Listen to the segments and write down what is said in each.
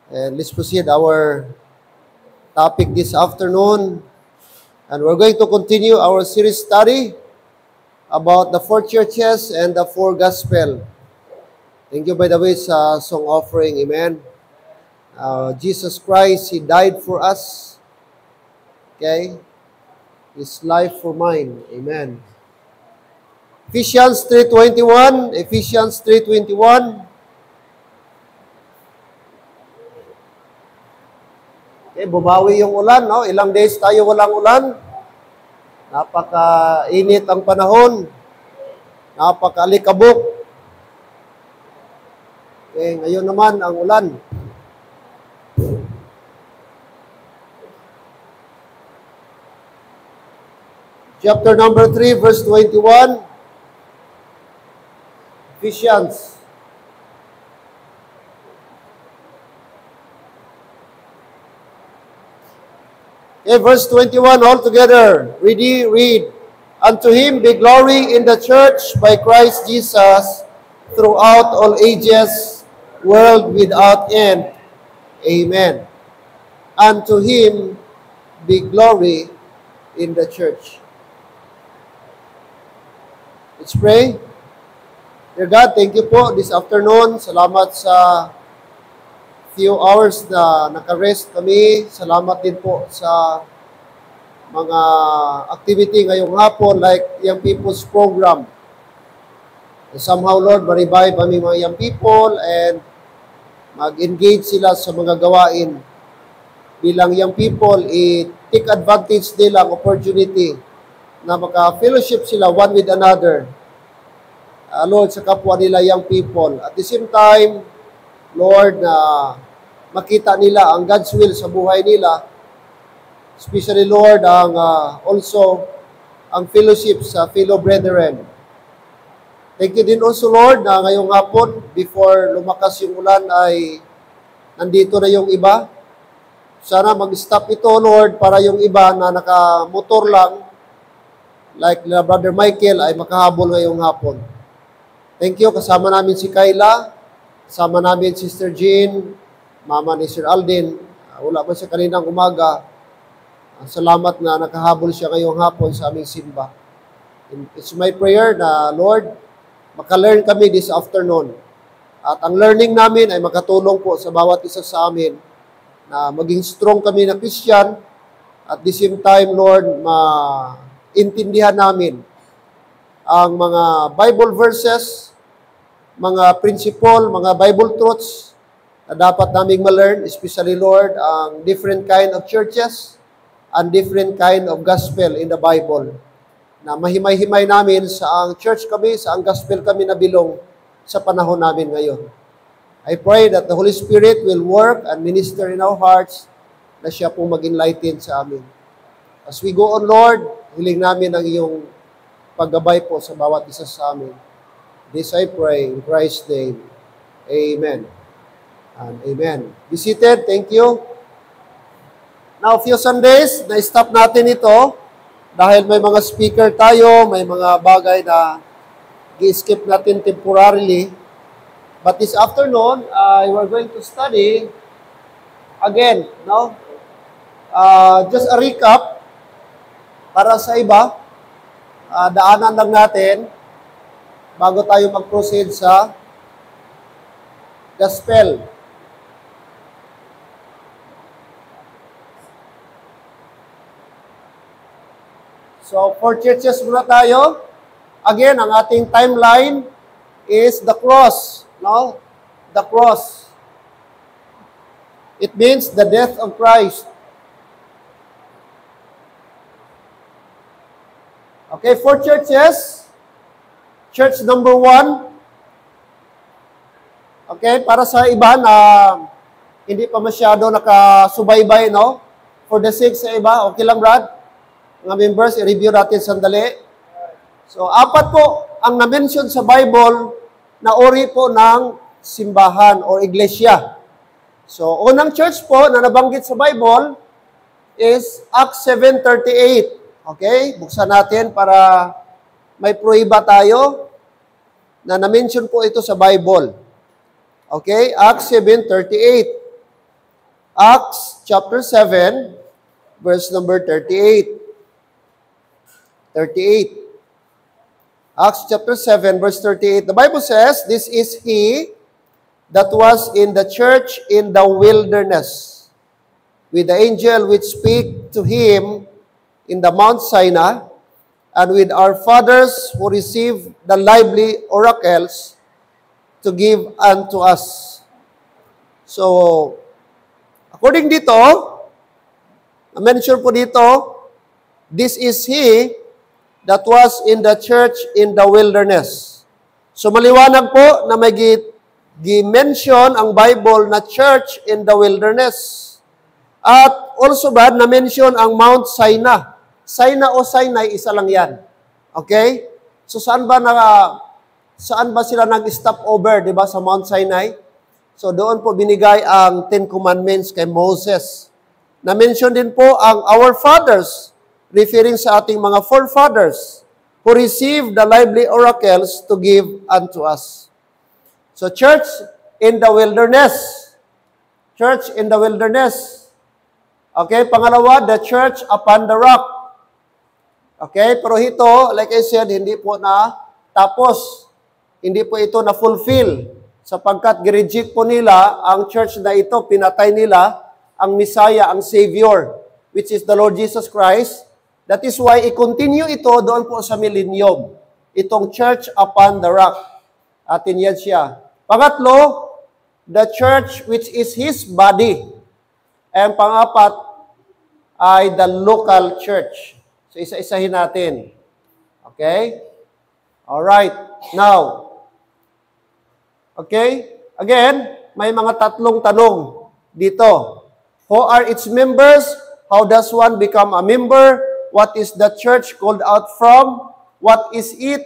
And let's proceed our topic this afternoon. And we're going to continue our series study about the four churches and the four gospel. Thank you, by the way, sa song offering. Amen. Jesus Christ, He died for us. Okay? His life for mine. Amen. Ephesians 3:21. Ephesians 3:21. Okay, bumawi yung ulan, no? Ilang days tayo walang ulan. Napaka-init ang panahon. Napaka-alikabok. Okay, ngayon naman ang ulan. Chapter number 3, verse 21. Ephesians. Okay, verse 21 all together. Read. Unto Him be glory in the church by Christ Jesus throughout all ages, world without end. Amen. Unto Him be glory in the church. Let's pray. Dear God, thank you po this afternoon. Salamat sa few hours na nakarest kami. Salamat din po sa mga activity ngayong hapon like Young People's Program. And somehow, Lord, ma-revive kami mga young people and mag-engage sila sa mga gawain. Bilang young people, i-take advantage nila ang opportunity na maka-fellowship sila one with another. Lord, sa kapwa nila young people. At the same time, Lord, na makita nila ang God's will sa buhay nila. Especially, Lord, ang also ang fellowship sa fellow brethren. Thank you din also, Lord, na ngayong hapon, before lumakas yung ulan, ay nandito na yung iba. Sana mag-stop ito, Lord, para yung iba na nakamotor lang, like na Brother Michael, ay makahabol ngayong hapon. Thank you. Kasama namin si Kayla. Kasama namin Sister Jean, mama ni Sir Alden. Wala pa siya kaninang umaga. Salamat na nakahabol siya ngayong hapon sa aming simba. It's my prayer na, Lord, maka-learn kami this afternoon. At ang learning namin ay makatulong po sa bawat isa sa amin na maging strong kami na Christian. At the same time, Lord, maintindihan namin ang mga Bible verses, mga principle, mga Bible truths na dapat naming ma-learn, especially, Lord, ang different kind of churches and different kind of gospel in the Bible. Na mahimay-himay namin sa ang church kami, sa ang gospel kami na bilong sa panahon namin ngayon. I pray that the Holy Spirit will work and minister in our hearts na siya pong mag-enlighten sa amin. As we go on, Lord, hiling namin ang iyong paggabay po sa bawat isa sa amin. This I pray in Christ's name. Amen. And amen. Be seated. Thank you. Now, a few Sundays, na-stop natin ito dahil may mga speaker tayo, may mga bagay na i-skip natin temporarily. But this afternoon, we're going to study again, no? Just a recap para sa iba. Daanan lang natin bago tayo mag-proceed sa gospel. So, four churches muna tayo. Again, ang ating timeline is the cross. No? The cross. It means the death of Christ. Okay, four churches. Church number 1. Okay, para sa iba na hindi pa masyado nakasubaybay, no? For the sake sa iba, okay lang, Brad? Mga members, i-review natin sandali. So, 4 po ang na-mention sa Bible na uri po ng simbahan o iglesia. So, unang church po na nabanggit sa Bible is Acts 7:38. Okay? Buksan natin para may pruiba tayo na na-mention po ito sa Bible. Okay? Acts 7:38. Acts chapter 7, verse number 38. 38. Acts chapter 7, verse 38. The Bible says, "This is he that was in the church in the wilderness, with the angel which speak to him in the Mount Sinai, and with our fathers who received the lively oracles to give unto us." So, according dito, na-mention po dito, this is he that was in the church in the wilderness. So, maliwanag po na may gi-mention ang Bible na church in the wilderness. At also ba, na-mention ang Mount Sinai. Sinai o Sinai, isa lang yan. Okay? So, saan ba sila nag-stop over, di ba, sa Mount Sinai? So, doon po binigay ang Ten Commandments kay Moses. Na-mention din po ang our fathers, referring sa ating mga forefathers, who received the lively oracles to give unto us. So, church in the wilderness. Church in the wilderness. Okay, pangalawa, the church upon the rock. Okay, pero ito, like I said, hindi po na tapos. Hindi po ito na fulfill. Sapagkat gireject po nila ang church na ito, pinatay nila ang Messiah, ang Savior, which is the Lord Jesus Christ. That is why i-continue ito doon po sa millennium. Itong church upon the rock. Atin yan siya. Pangatlo, the church which is His body. And pangapat ay the local church. So isa-isahin natin. Okay? Alright. Now, okay? Again, may mga tatlong tanong dito. Who are its members? How does one become a member? What is the church called out from? What is it?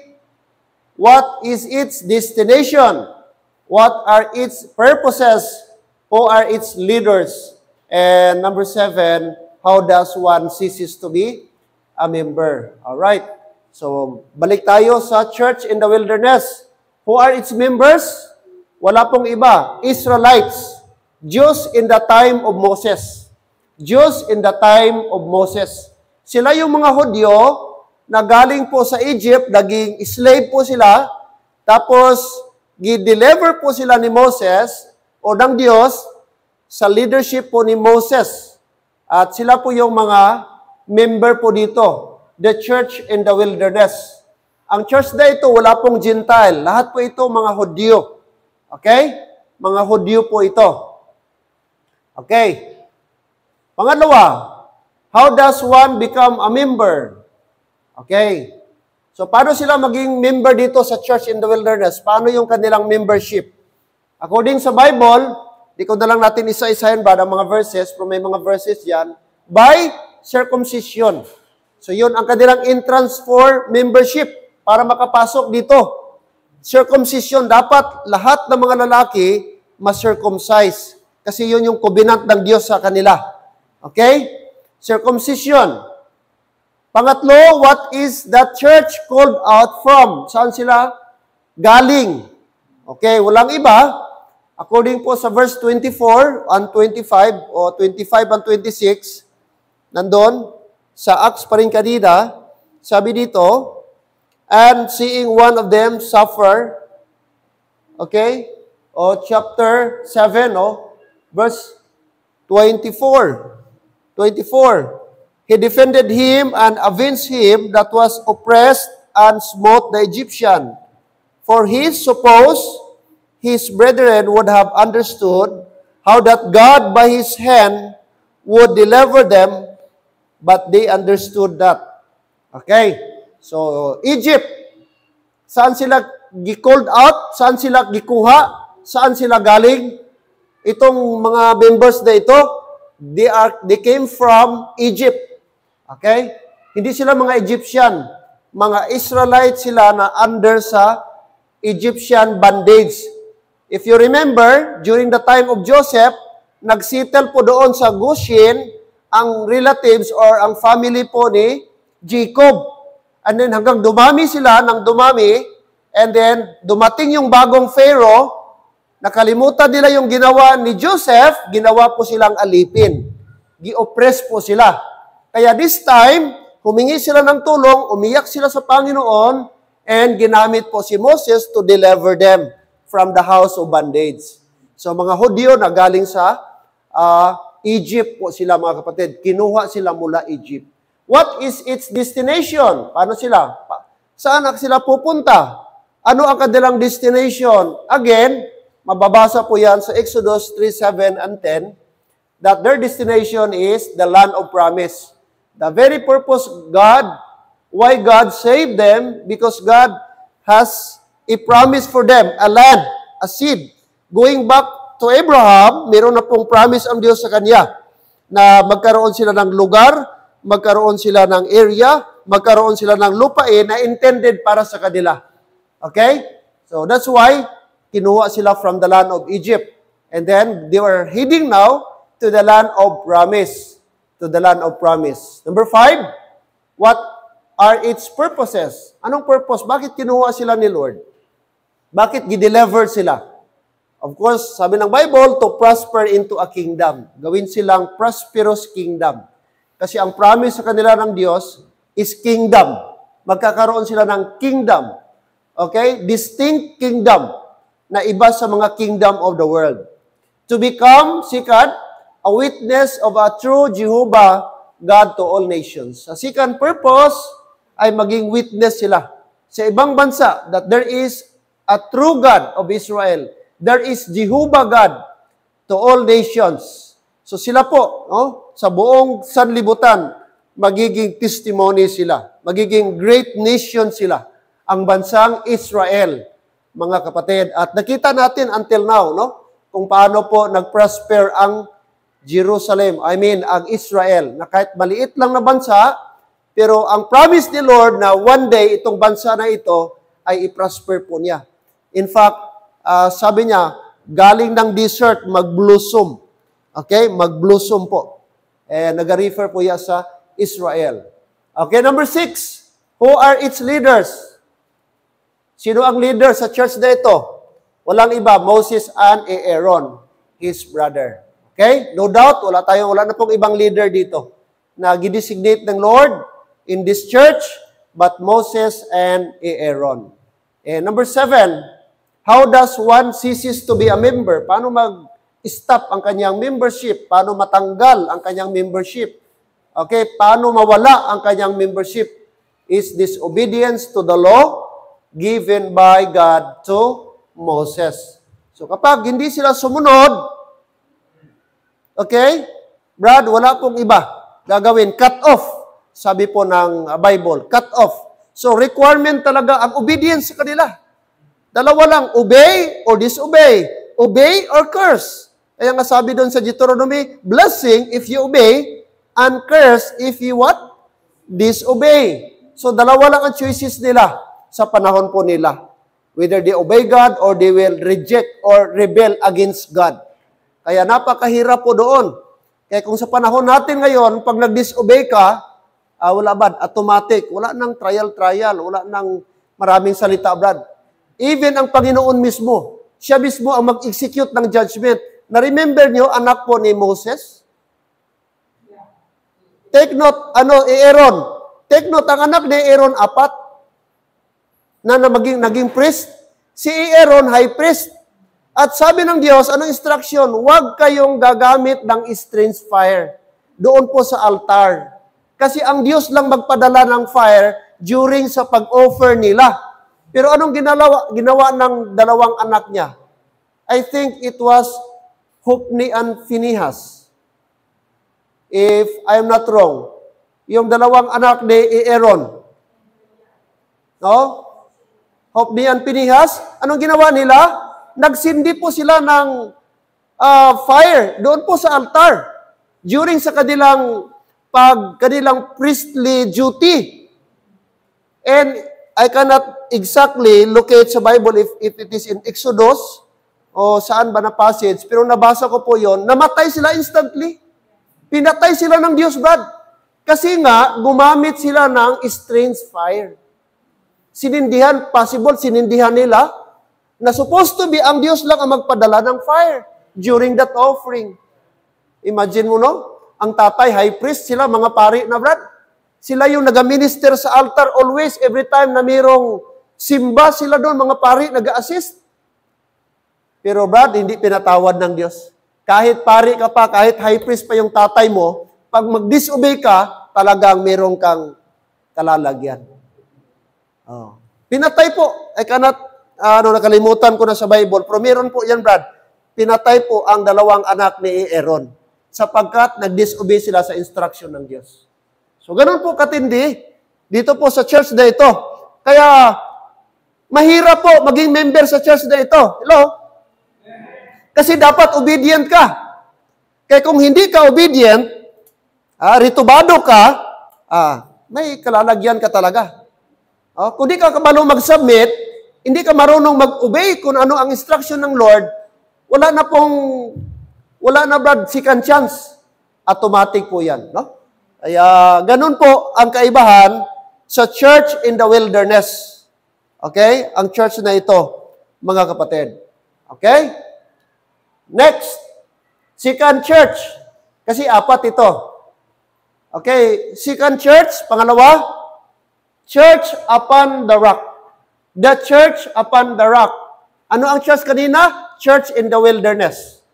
What is its destination? What are its purposes? Who are its leaders? And number 7, how does one ceases to be a member? All right. So, balik tayo sa church in the wilderness. Who are its members? Wala pong iba. Israelites. Jews in the time of Moses. Jews in the time of Moses. Sila yung mga Hudyo na galing po sa Egypt, naging slave po sila, tapos gi-deliver po sila ni Moses o ng Diyos sa leadership po ni Moses. At sila po yung mga member po dito, the church in the wilderness. Ang church na ito, wala pong Gentile. Lahat po ito mga Hudyo. Okay? Mga Hudyo po ito. Okay. Pangalawa, how does one become a member? Okay. So, paano sila maging member dito sa church in the wilderness? Paano yung kanilang membership? According sa Bible, di ko na lang natin isa-isahin ba ang mga verses, pero may mga verses yan, by circumcision. So, yun ang kanilang entrance for membership para makapasok dito. Circumcision, dapat lahat ng mga lalaki ma-circumcise. Kasi yun yung covenant ng Diyos sa kanila. Okay? Circumcision. Pangatlo, what is the church called out from? Saan sila galing? Okay, walang iba. According po sa verse 24 and 25, o 25 and 26, nandun, sa Acts pa rin kanina, sabi dito, and seeing one of them suffer, okay, o chapter 7, verse 24. 24. He defended him and avenged him that was oppressed and smote the Egyptian. For he supposed his brethren would have understood how that God by his hand would deliver them, but they understood that. Okay. So, Egypt, saan sila gi-called out? Saan sila gikuha? Saan sila galing? Itong mga members na ito, they came from Egypt. Okay? Hindi sila mga Egyptian. Mga Israelites sila na under sa Egyptian bondage. If you remember, during the time of Joseph, nagsettle po doon sa Goshen ang relatives or ang family po ni Jacob. And then hanggang dumami sila ng dumami, and then dumating yung bagong Pharaoh Nakalimutan nila yung ginawa ni Joseph, ginawa po silang alipin. Gi-oppress po sila. Kaya this time, humingi sila ng tulong, umiyak sila sa Panginoon, and ginamit po si Moses to deliver them from the house of bondage. So mga Hudyo na galing sa Egypt po sila, mga kapatid. Kinuha sila mula Egypt. What is its destination? Paano sila? Saan sila pupunta? Ano ang kanilang destination? Again, mababasa po yan sa Exodus 3:7 and 10, that their destination is the land of promise. The very purpose why God saved them, because God has a promise for them, a land, a seed. Going back to Abraham, meron na pong promise ang Diyos sa kanya na magkaroon sila ng lugar, magkaroon sila ng area, magkaroon sila ng lupain na intended para sa kanila. Okay? So that's why kinuha sila from the land of Egypt. And then they were heading now to the land of promise. To the land of promise. Number 5, what are its purposes? Anong purpose? Bakit kinuha sila ni Lord? Bakit gi-deliver sila? Of course, sabi ng Bible, to prosper into a kingdom. Gawin silang prosperous kingdom. Kasi ang promise sa kanila ng Diyos is kingdom. Magkakaroon sila ng kingdom. Okay? Distinct kingdom na iba sa mga kingdom of the world. To become, second, a witness of a true Jehovah God to all nations. Sa second purpose ay maging witness sila sa ibang bansa that there is a true God of Israel. There is Jehovah God to all nations. So sila po, sa buong sanlibutan, magiging testimony sila. Magiging great nation sila. Ang bansang Israel, mga kapatid. At nakita natin until now, kung paano po nag-prosper ang Jerusalem, ang Israel, na kahit maliit lang na bansa, pero ang promise ni Lord na one day itong bansa na ito ay i-prosper po niya. In fact, sabi niya, galing ng desert, mag-blossom. Okay? Mag-blossom po. Nag-refer po yan sa Israel. Okay, number 6, who are its leaders? Sino ang leader sa church na ito? Walang iba, Moses and Aaron, his brother. Okay? No doubt, wala na pong ibang leader dito na gidesignate ng Lord in this church, but Moses and Aaron. And number 7, how does one ceases to be a member? Paano mag-stop ang kanyang membership? Paano matanggal ang kanyang membership? Okay? Paano mawala ang kanyang membership? Is disobedience to the law given by God to Moses. So kapag hindi sila sumunod, okay, Brad, wala pong iba gagawin. Cut off. Sabi po ng Bible, cut off. So requirement talaga ang obedience sa kanila. Dalawa lang, obey or disobey. Obey or curse. Kaya nga sabi doon sa Deuteronomy, blessing if you obey, and curse if you what? Disobey. So dalawa lang ang choices nila sa panahon po nila. Whether they obey God or they will reject or rebel against God. Kaya napakahirap po doon. Kaya kung sa panahon natin ngayon, pag nag-disobey ka, wala ba? Automatic. Wala nang trial, wala nang maraming salita, Brad. Even ang Panginoon mismo, siya mismo ang mag-execute ng judgment. Na-remember nyo, anak po ni Moses? Take note, Aaron. Take note, ang anak ni Aaron, 4 na naging priest. Si Aaron, high priest. At sabi ng Diyos, anong instruction? Huwag kayong gagamit ng strange fire doon po sa altar. Kasi ang Diyos lang magpadala ng fire during sa pag-offer nila. Pero anong ginawa ng dalawang anak niya? I think it was Hophni and Phinehas. If I'm not wrong. Yung dalawang anak ni Aaron. Hophni and Phinehas, anong ginawa nila? Nagsindi po sila ng fire doon po sa altar during sa kanilang priestly duty. And I cannot exactly locate sa Bible if it is in Exodus o saan ba na passage, pero nabasa ko po yon, namatay sila instantly. Pinatay sila ng Diyos, Brad. Kasi nga, gumamit sila ng strange fire. Sinindihan nila na supposed to be ang Diyos lang ang magpadala ng fire during that offering. Imagine mo, no? Ang tatay, high priest, sila, mga pari na, brad. Sila yung nag-minister sa altar always, every time na mayroong simba, sila doon, mga pari, nag-assist. Pero, brad, hindi pinatawad ng Diyos. Kahit pari ka pa, kahit high priest pa yung tatay mo, pag mag-disobey ka, talagang mayroong kang kalalagyan. Oh. Pinatay po. I cannot, nakalimutan ko na sa Bible, pero meron po yan, brad. Pinatay po ang dalawang anak ni Aaron sapagkat nag-disobey sila sa instruction ng Diyos. So, ganun po katindi dito po sa church na ito. Kaya, mahirap po maging member sa church na ito. Hello? Kasi dapat obedient ka. Kaya kung hindi ka obedient, ritubado ka, may kalalagyan ka talaga. Kung di ka marunong mag-submit, hindi ka marunong mag-obey kung ano ang instruction ng Lord, wala na brad, second chance. Automatic po yan. No? Kaya ganun po ang kaibahan sa church in the wilderness. Okay? Ang church na ito, mga kapatid. Okay? Next, second church. Kasi apat ito. Okay, second church, pangalawa, church upon the rock. The church upon the rock. Ano ang church kanina? Church in the wilderness.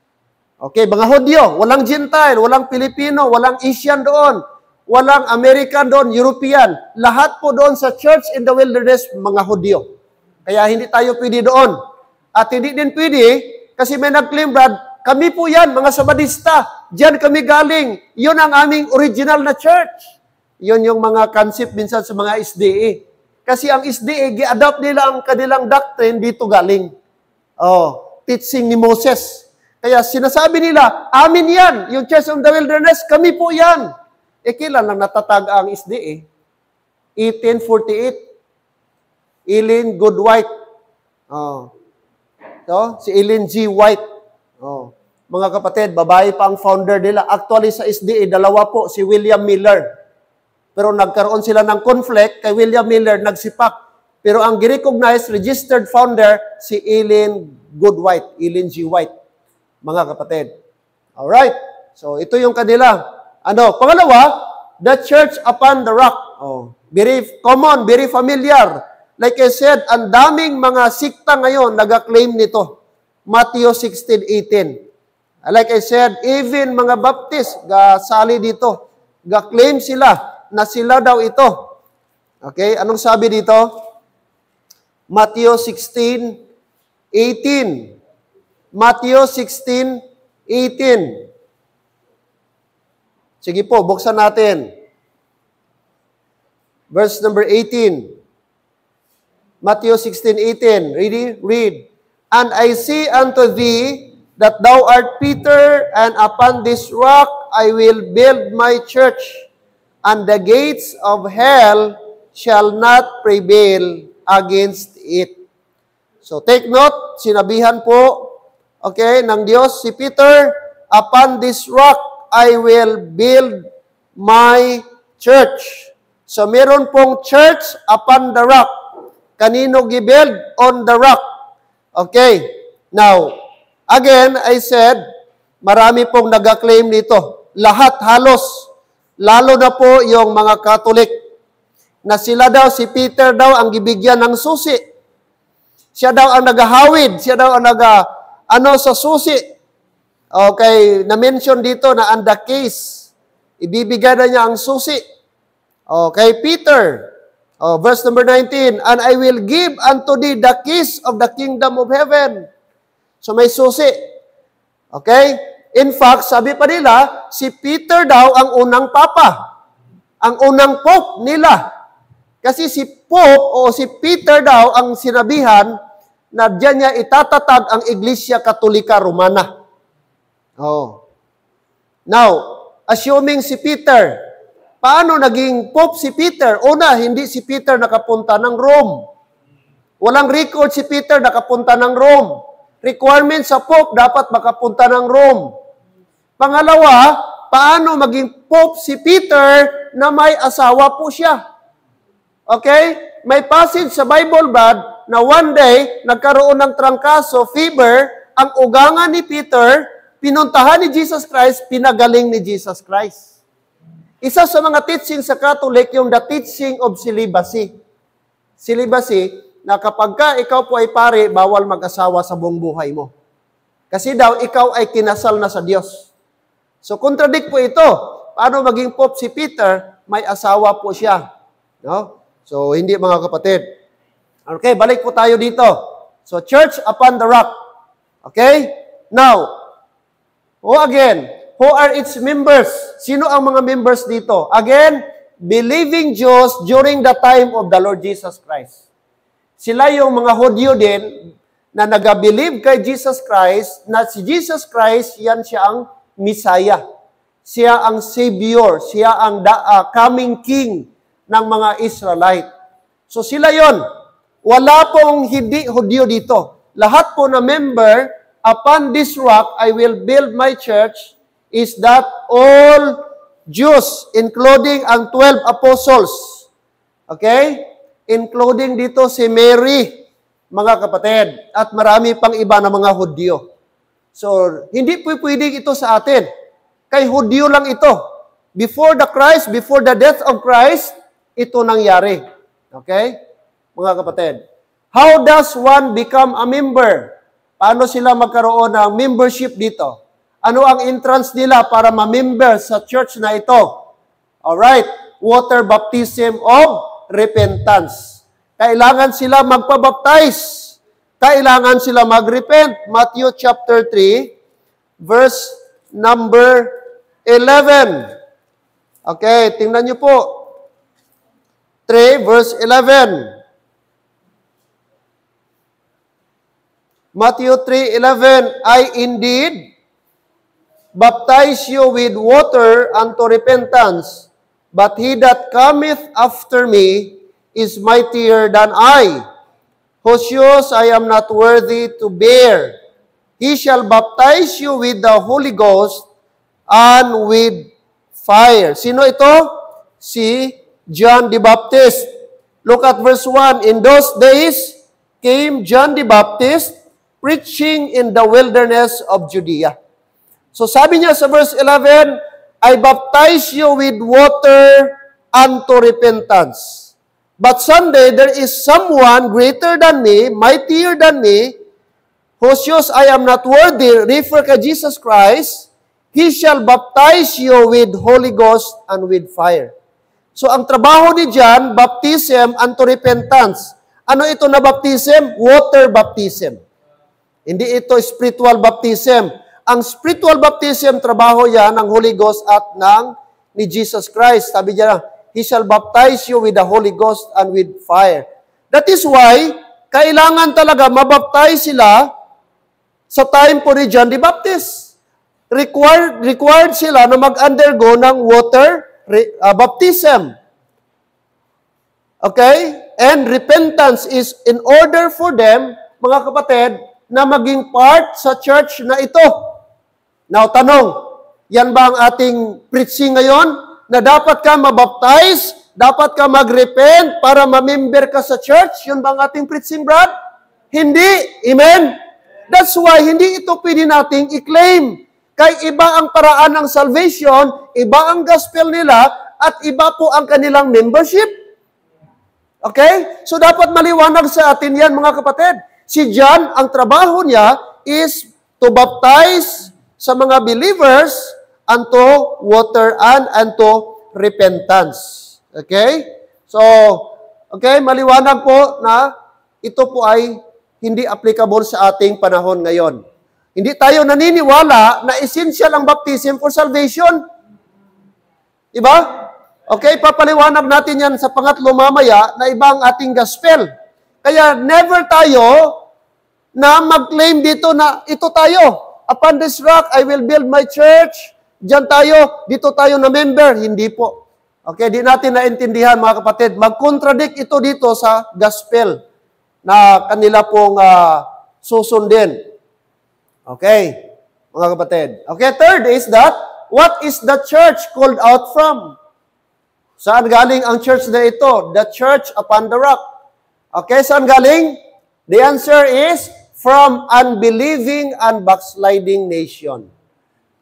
Okay, mga Hudyo, walang Gentile, walang Pilipino, walang Asian doon, walang American doon, European. Lahat po doon sa church in the wilderness, mga Hudyo. Kaya hindi tayo pwede doon. At hindi din pwede, kasi may nag-claim, Brad, kami po yan, mga Sabadista. Diyan kami galing. Yun ang aming original na church. Yun yung mga concept minsan sa mga SDA. Kasi ang SDA, gi-adopt nila ang kanilang doctrine dito galing. Teaching ni Moses. Kaya sinasabi nila, amin yan. Yung Church of the Wilderness, kami po yan. Kailan lang natatag ang SDA? 1848. Ellen Goodwhite. Si Ellen G. White. Mga kapatid, babae pa ang founder nila. Actually, sa SDA, dalawa po, si William Miller. Pero nagkaroon sila ng conflict, kay William Miller nagsipak. Pero ang girecognize, registered founder, si Ellen Goodwhite, Ellen G. White. Mga kapatid. Alright. So, ito yung kanila. Pangalawa, the church upon the rock. Very common, very familiar. Like I said, ang daming mga sikta ngayon nag-claim nito. Matthew 16:18. Like I said, even mga Baptist, sali dito. Ga-claim sila na sila daw ito. Okay? Anong sabi dito? Matthew 16:18. Matthew 16:18. Sige po, buksan natin. Verse number 18. Matthew 16:18. Ready? Read. And I say unto thee, that thou art Peter, and upon this rock I will build my church, and the gates of hell shall not prevail against it. So take note, sinabihan po, okay, ng Diyos si Peter, upon this rock I will build my church. So meron pong church upon the rock. Kanino gibuild? On the rock. Okay. Now, again, I said, marami pong nag-claim nito. Lahat halos, lalo na po yung mga Katolik, na sila daw, si Peter daw ang gibigyan ng susi. Siya daw ang naghahawid, siya daw ang sa susi. Okay, na-mention dito na ang the case, ibibigay na niya ang susi. Okay, Peter, verse number 19, and I will give unto thee the keys of the kingdom of heaven. So may susi. Okay? In fact, sabi pa nila, si Peter daw ang unang papa. Ang unang pope nila. Kasi si Pope o si Peter daw ang sinabihan na diyan niya itatatag ang Iglesia Katolika Romana. Now, assuming si Peter, paano naging Pope si Peter? Una, hindi si Peter nakapunta ng Rome. Walang record si Peter nakapunta ng Rome. Requirement sa Pope, dapat makapunta ng Rome. Pangalawa, paano maging Pope si Peter na may asawa po siya? Okay? May passage sa Bible, Brad, na one day, nagkaroon ng trangkaso, fever, ang ugangan ni Peter, pinuntahan ni Jesus Christ, pinagaling ni Jesus Christ. Isa sa mga teaching sa Catholic, yung the teaching of celibacy. Celibacy, na kapag ka ikaw po ay pare, bawal mag-asawa sa buong buhay mo. Kasi daw, ikaw ay kinasal na sa Diyos. So, contradict po ito. Paano maging Pope si Peter? May asawa po siya. No? So, hindi mga kapatid. Okay, balik po tayo dito. So, church upon the rock. Okay? Now, who are its members? Sino ang mga members dito? Again, believing Jews during the time of the Lord Jesus Christ. Sila yung mga Hudyo din na nag-believe kay Jesus Christ, na si Jesus Christ, yan siya ang Messiah. Siya ang Savior. Siya ang coming King ng mga Israelite. So sila yon. Wala pong hindi Hudyo dito. Lahat po na member, upon this rock, I will build my church, is that all Jews, including ang 12 apostles. Okay? Including dito si Mary, mga kapatid, at marami pang iba na mga Hudyo. So, hindi po pwedeng ito sa atin. Kay Hudyo lang ito. Before the Christ, before the death of Christ, ito nangyari. Okay? Mga kapatid. How does one become a member? Paano sila magkaroon ng membership dito? Ano ang entrance nila para ma-member sa church na ito? Alright. Water baptism of repentance. Kailangan sila magpabaptize. Kailangan sila mag-repent. Matthew chapter 3, verse number 11. Okay, tingnan niyo po. 3, verse 11. Matthew 3:11, I indeed baptize you with water unto repentance, but he that cometh after me is mightier than I, whose shoes I am not worthy to bear. He shall baptize you with the Holy Ghost and with fire. Sino ito? Si John the Baptist. Look at verse 1. In those days came John the Baptist, preaching in the wilderness of Judea. So sabi niya sa verse 11, I baptize you with water unto repentance. But someday there is someone greater than me, mightier than me, whose shoes I am not worthy, refer kay Jesus Christ, He shall baptize you with Holy Ghost and with fire. So ang trabaho ni John, baptism unto repentance. Ano ito na baptism? Water baptism. Hindi ito spiritual baptism. Ang spiritual baptism, trabaho yan ng Holy Ghost at ni Jesus Christ. Sabi niya, He shall baptize you with the Holy Ghost and with fire. That is why, kailangan talaga mabaptize sila sa time po ni John the Baptist. Required sila na mag-undergo ng water baptism. Okay? And repentance is in order for them, mga kapatid, na maging part sa church na ito. Now, tanong, yan ba ang ating preaching ngayon? Na dapat ka mabaptize, dapat ka mag-repent para ma-member ka sa church? Yun ba ang ating preaching, Brad? Hindi. Amen? That's why hindi ito pwede nating i-claim. Kay iba ang paraan ng salvation, iba ang gospel nila, at iba po ang kanilang membership. Okay? So dapat maliwanag sa atin yan, mga kapatid. Si John, ang trabaho niya is to baptize sa mga believers unto water and unto repentance. Okay? So, okay, maliwanag po na ito po ay hindi applicable sa ating panahon ngayon. Hindi tayo naniniwala na essential ang baptism for salvation. Diba? Okay, papaliwanag natin yan sa pangatlo mamaya na iba ang ating gospel. Kaya never tayo na mag-claim dito na ito tayo. Upon this rock, I will build my church. Diyan tayo, dito tayo na member. Hindi po. Okay, di natin naintindihan mga kapatid. Mag-contradict ito dito sa gospel na kanila pong susundin. Okay, mga kapatid. Okay, third is that, what is the church called out from? Saan galing ang church na ito? The church upon the rock. Okay, saan galing? The answer is from unbelieving and backsliding nation.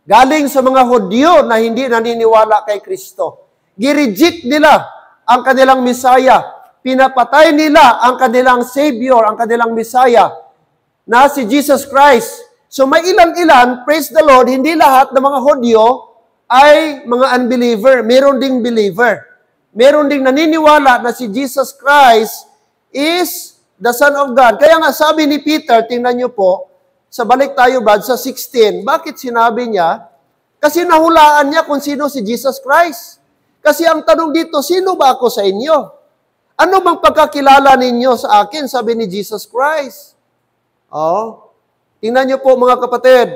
Galing sa mga Hudyo na hindi naniniwala kay Kristo. Gireject nila ang kanilang Messiah. Pinapatay nila ang kanilang Savior, ang kanilang Messiah, na si Jesus Christ. So may ilan-ilan, praise the Lord, hindi lahat ng mga Hudyo ay mga unbeliever. Meron ding believer. Meron ding naniniwala na si Jesus Christ is the Son of God. Kaya nga sabi ni Peter, tingnan niyo po, sa balik tayo Brad, sa 16, bakit sinabi niya? Kasi nahulaan niya kung sino si Jesus Christ. Kasi ang tanong dito, sino ba ako sa inyo? Ano bang pagkakilala ninyo sa akin? Sabi ni Jesus Christ. Oh, tingnan niyo po mga kapatid.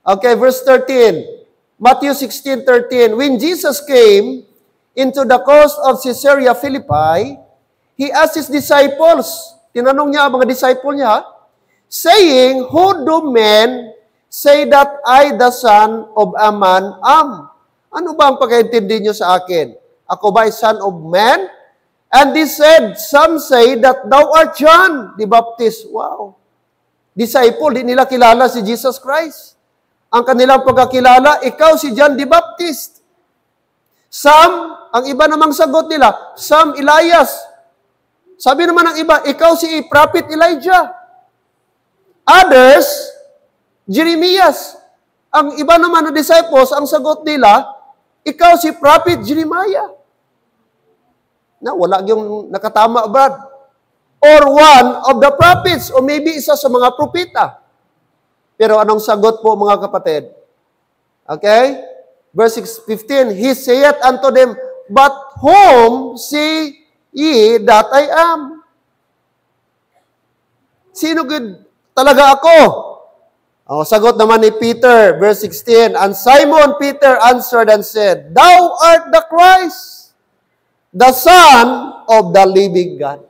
Okay, verse 13. Matthew 16:13. When Jesus came into the coast of Caesarea Philippi, He asked His disciples, tinanong niya ang mga disciple niya, saying, who do men say that I, the Son of a Man, am? Ano ba ang pagkaintindi niyo sa akin? Ako ba ay Son of Man? And they said, some say that thou art John the Baptist. Wow. Disciple, di nila kilala si Jesus Christ. Ang kanilang pagkakilala, ikaw si John the Baptist. Some, ang iba namang sagot nila, some Elias. Sabi naman ng iba, ikaw si Prophet Elijah. Others, Jeremias. Ang iba naman na disciples, ang sagot nila, ikaw si Prophet Jeremiah. Na wala yung nakatama, Brad. Or one of the prophets, o maybe isa sa mga propeta. Pero anong sagot po mga kapatid? Okay? Verse 15, He saith unto them, but whom say ye that I am? Sino good talaga ako? Oh, sagot naman ni Peter, verse 16, and Simon Peter answered and said, thou art the Christ, the Son of the living God.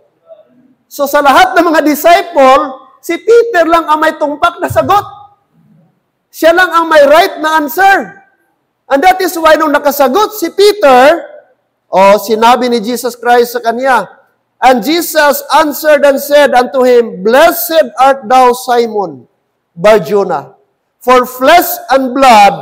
So sa lahat ng mga disciple, si Peter lang ang may tungpak na sagot. Siya lang ang may right na answer. And that is why nung nakasagot si Peter, sinabi ni Jesus Christ sa kanya, and Jesus answered and said unto him, blessed art thou, Simon Bar-Jonah, for flesh and blood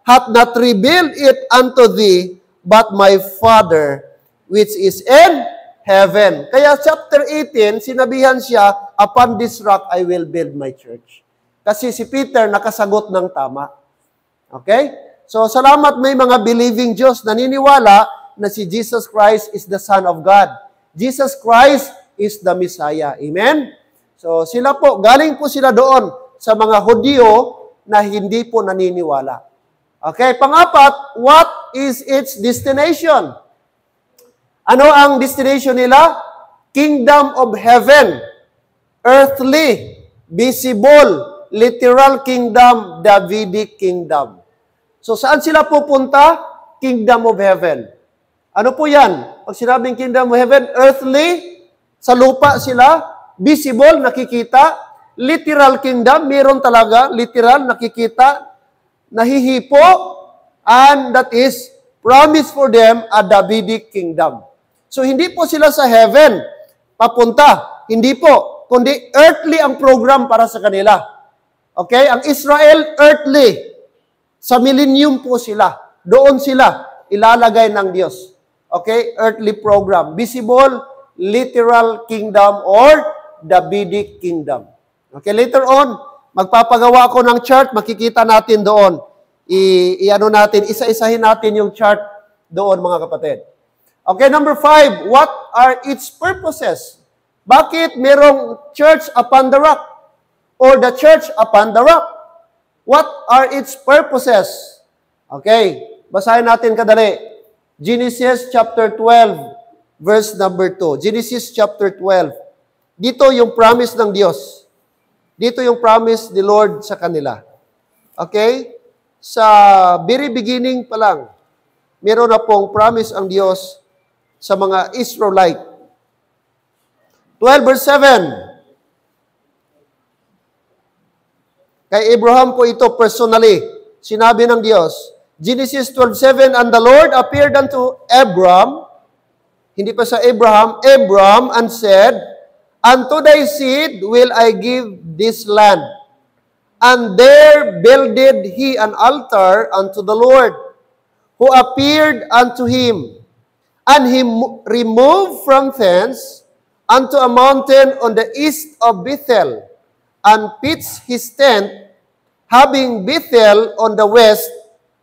hath not revealed it unto thee, but my Father which is in heaven. Kaya chapter 18, sinabihan siya, upon this rock I will build my church. Kasi si Peter nakasagot ng tama. Okay? So salamat may mga believing Diyos naniniwala na si Jesus Christ is the Son of God. Jesus Christ is the Messiah. Amen? So sila po, galing po sila doon sa mga Hudyo na hindi po naniniwala. Okay, pangapat, what is its destination? Ano ang destination nila? Kingdom of heaven. Earthly, visible, literal kingdom, Davidic kingdom. So saan sila pupunta? Kingdom of heaven. Ano po yan? Pag sinabing kingdom of heaven, earthly, sa lupa sila, visible, nakikita, literal kingdom, meron talaga, literal, nakikita, nahihipo, and that is promised for them a Davidic kingdom. So, hindi po sila sa heaven papunta. Hindi po. Kundi earthly ang program para sa kanila. Okay? Ang Israel, earthly. Sa millennium po sila. Doon sila ilalagay ng Diyos. Okay? Earthly program. Visible, literal kingdom or Davidic kingdom. Okay? Later on, magpapagawa ako ng chart. Makikita natin doon. Isa-isahin natin yung chart doon, mga kapatid. Okay, number 5, what are its purposes? Bakit merong church upon the rock? Or the church upon the rock? What are its purposes? Okay, basahin natin kadali. Genesis chapter 12, verse number 2. Genesis chapter 12. Dito yung promise ng Diyos. Dito yung promise ni Lord sa kanila. Okay? Sa very beginning pa lang, meron na pong promise ang Diyos sa mga Israelite. 12 verse 7. Kay Abraham po ito personally. Sinabi ng Diyos, Genesis 12:7, and the Lord appeared unto Abram, hindi pa sa Abraham, and said, Unto thy seed will I give this land. And there builded he an altar unto the Lord, who appeared unto him. And he removed from thence unto a mountain on the east of Bethel, and pitched his tent, having Bethel on the west,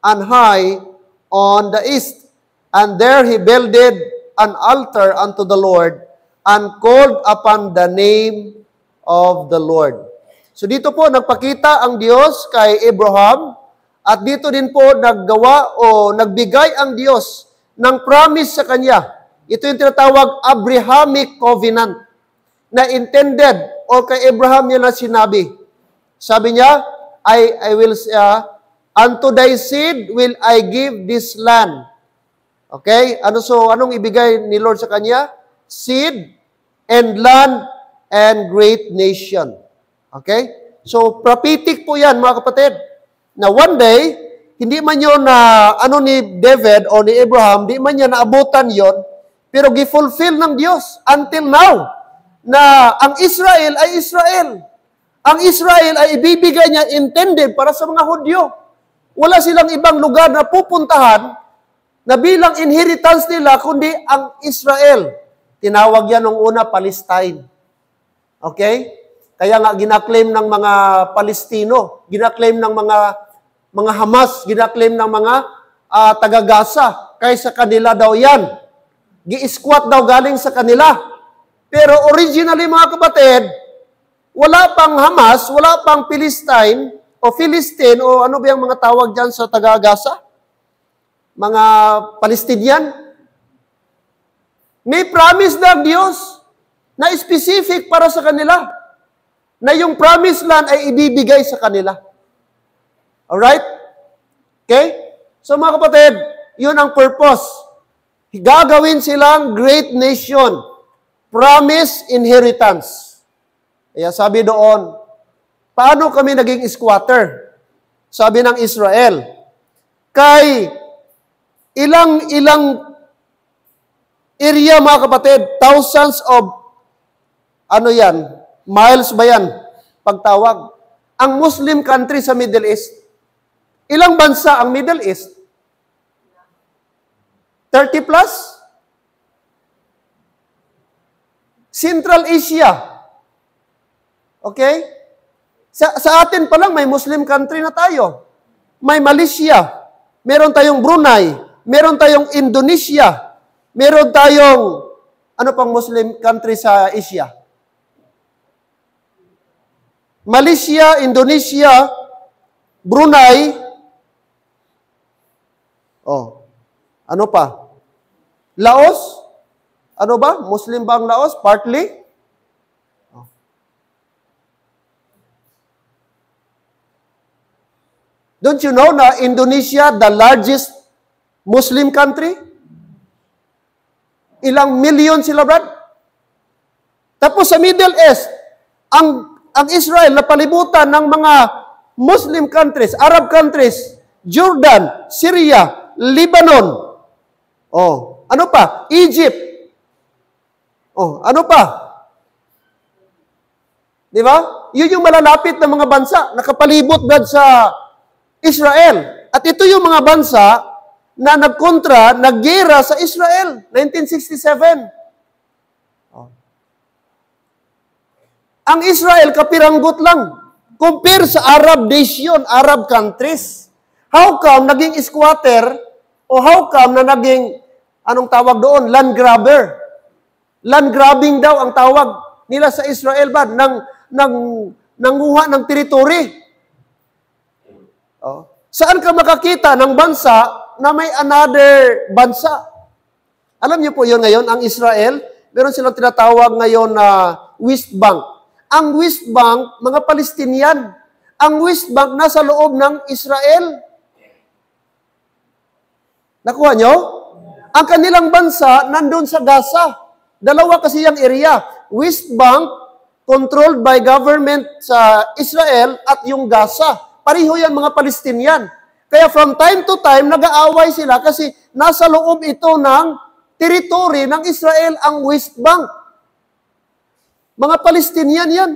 and Hai on the east. And there he builded an altar unto the Lord, and called upon the name of the Lord. So dito po nagpakita ang Diyos kay Abraham, at dito din po naggawa o nagbigay ang Diyos ng promise sa kanya. Ito yung tinatawag Abrahamic Covenant na intended o kay Abraham niya na sinabi. Sabi niya, I will, unto thy seed will I give this land. Okay? Anong ibigay ni Lord sa kanya? Seed and land and great nation. Okay? So, prophetic po yan, mga kapatid. Na one day, hindi man yun na ni David o ni Abraham, hindi man niya naabutan yon, pero gifulfill ng Diyos until now na ang Israel ay Israel. Ang Israel ay ibibigay niya intended para sa mga Hudyo. Wala silang ibang lugar na pupuntahan na bilang inheritance nila, kundi ang Israel. Tinawag yan nung una Palestine. Okay? Kaya nga ginaklaim ng mga Palestino, ginaklaim ng mga Hamas, ginaklaim ng mga taga-Gaza, kaysa kanila daw yan. Gi-squat daw galing sa kanila. Pero originally, mga kapatid, wala pang Hamas, wala pang Philistine, o ano ba yung mga tawag dyan sa taga-Gaza? Mga Palestinian. May promise ng Diyos na specific para sa kanila, na yung promised land ay ibibigay sa kanila. Alright? Okay? So mga kapatid, yun ang purpose. Gagawin silang great nation. Promise inheritance. Kaya sabi doon, paano kami naging squatter? Sabi ng Israel, kay ilang area, mga kapatid, thousands of miles ba yan? Pagtawag. Ang Muslim country sa Middle East, ilang bansa ang Middle East? 30 plus? Central Asia. Okay? Sa atin pa lang, may Muslim country na tayo. May Malaysia. Meron tayong Brunei. Meron tayong Indonesia. Meron tayong, ano pang Muslim country sa Asia? Malaysia, Indonesia, Brunei, ano pa? Laos? Ano ba? Muslim ba ang Laos? Partly? Don't you know na Indonesia, the largest Muslim country? Ilang milyon sila, Brad? Tapos sa Middle East, ang Israel na palibutan ng mga Muslim countries, Arab countries, Jordan, Syria, Lebanon. Ano pa? Egypt. Ano pa? Di ba? Yun yung malalapit na mga bansa, nakapalibot Brad sa Israel. At ito yung mga bansa na nagkontra, naggera sa Israel, 1967. Ang Israel, kapiranggot lang. Compare sa Arab nation, Arab countries. How come naging squatter o how come na naging, anong tawag doon? Land grabber. Land grabbing daw ang tawag nila sa Israel ba? Nanguha ng teritoryo. Saan ka makakita ng bansa na may another bansa? Alam niyo po yun ngayon, ang Israel, meron silang tinatawag ngayon na West Bank. Ang West Bank, mga Palestinian. Ang West Bank nasa loob ng Israel. Nakuha nyo? Ang kanilang bansa nandun sa Gaza. Dalawa kasi yung area. West Bank, controlled by government sa Israel, at yung Gaza. Pariho yan mga Palestinian. Kaya from time to time, nag-aaway sila kasi nasa loob ito ng territory ng Israel ang West Bank. Mga Palestinian yan.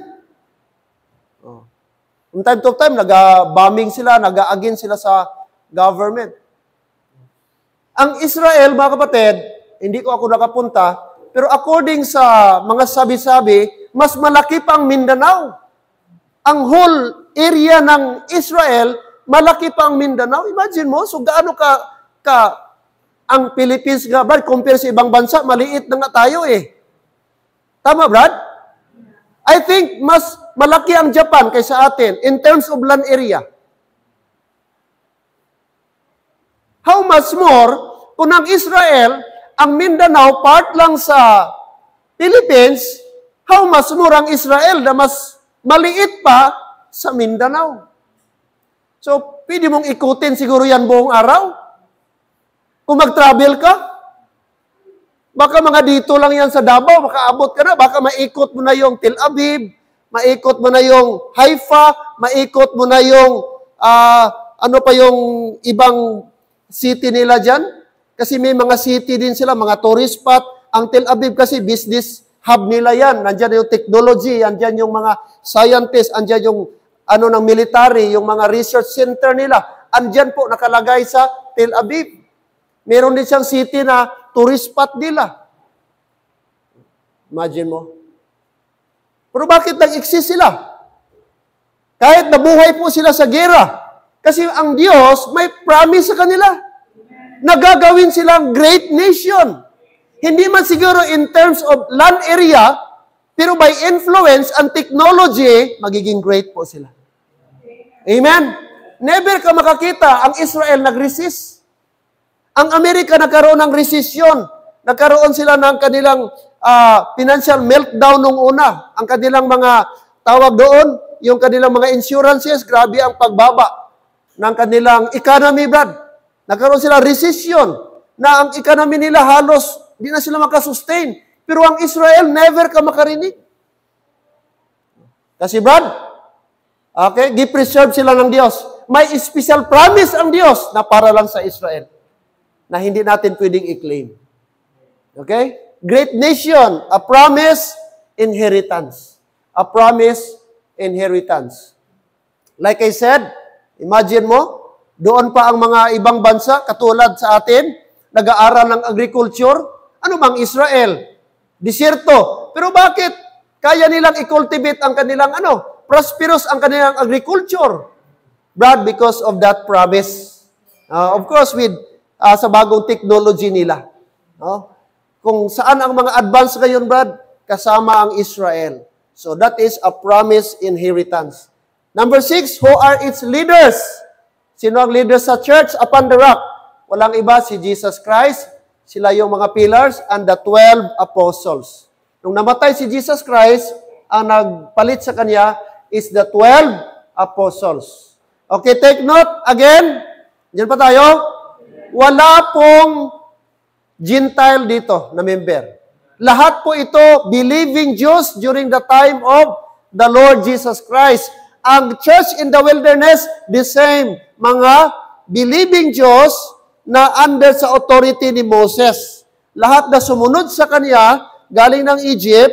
From time to time, nag-bombing sila, nag-against sila sa government. Ang Israel, mga kapatid, hindi ko ako nakapunta, pero according sa mga sabi-sabi, mas malaki pang Mindanao. Ang whole area ng Israel, malaki pang Mindanao. Imagine mo, so gaano ka ang Philippines nga, Brad, compare sa ibang bansa, maliit na nga tayo eh. Tama, Brad? I think mas malaki ang Japan kaysa atin in terms of land area. How much more kung ang Israel, ang Mindanao, part lang sa Philippines, how much more ang Israel na mas maliit pa sa Mindanao. So, pwede mong ikutin siguro yan buong araw. Kung mag-travel ka, baka mga dito lang yan sa Davao, makaabot ka na, baka maikot mo na yung Tel Aviv, maikot mo na yung Haifa, maikot mo na yung, ano pa yung ibang city nila dyan. Kasi may mga city din sila, mga tourist spot. Ang Tel Aviv kasi business hub nila yan. Nandyan yung technology, andyan yung mga scientists, andyan yung ano ng military, yung mga research center nila. Andyan po nakalagay sa Tel Aviv. Meron din siyang city na tourist spot nila. Imagine mo. Pero bakit nag-exist sila? Kahit nabuhay po sila sa gera. Kasi ang Diyos may promise sa kanila. Nagagawin silang great nation. Hindi man siguro in terms of land area, pero by influence and technology, magiging great po sila. Amen? Never ka makakita ang Israel nag-resist. Ang Amerika nagkaroon ng resisyon. Nagkaroon sila ng kanilang financial meltdown nung una. Ang kanilang mga tawag doon, yung kanilang mga insurances, grabe ang pagbaba ng kanilang economy, Brad. Nagkaroon sila recession na ang economy nila halos di na sila makasustain. Pero ang Israel, never ka makarinig. Kasi, Brad, okay, gi-preserve sila ng Diyos. May special promise ang Diyos na para lang sa Israel na hindi natin pwedeng i-claim. Okay? Great nation, a promise, inheritance. A promise, inheritance. Like I said, imagine mo, doon pa ang mga ibang bansa, katulad sa atin, nag-aaral ng agriculture. Ano bang Israel? Disyerto. Pero bakit? Kaya nilang i-cultivate ang kanilang prosperous ang kanilang agriculture. Brad, because of that promise. Of course, with sa bagong technology nila. No? Kung saan ang mga advance ngayon, Brad, kasama ang Israel. So that is a promised inheritance. Number 6, who are its leaders? Sino ang leaders sa church upon the rock? Walang iba, si Jesus Christ. Sila yung mga pillars and the 12 apostles. Nung namatay si Jesus Christ, ang nagpalit sa kanya is the 12 apostles. Okay, take note again. Diyan pa tayo. Wala pong Gentile dito na member. Lahat po ito believing Jews during the time of the Lord Jesus Christ. Ang church in the wilderness, the same. Mga believing Jews na under sa authority ni Moses. Lahat na sumunod sa kanya, galing ng Egypt,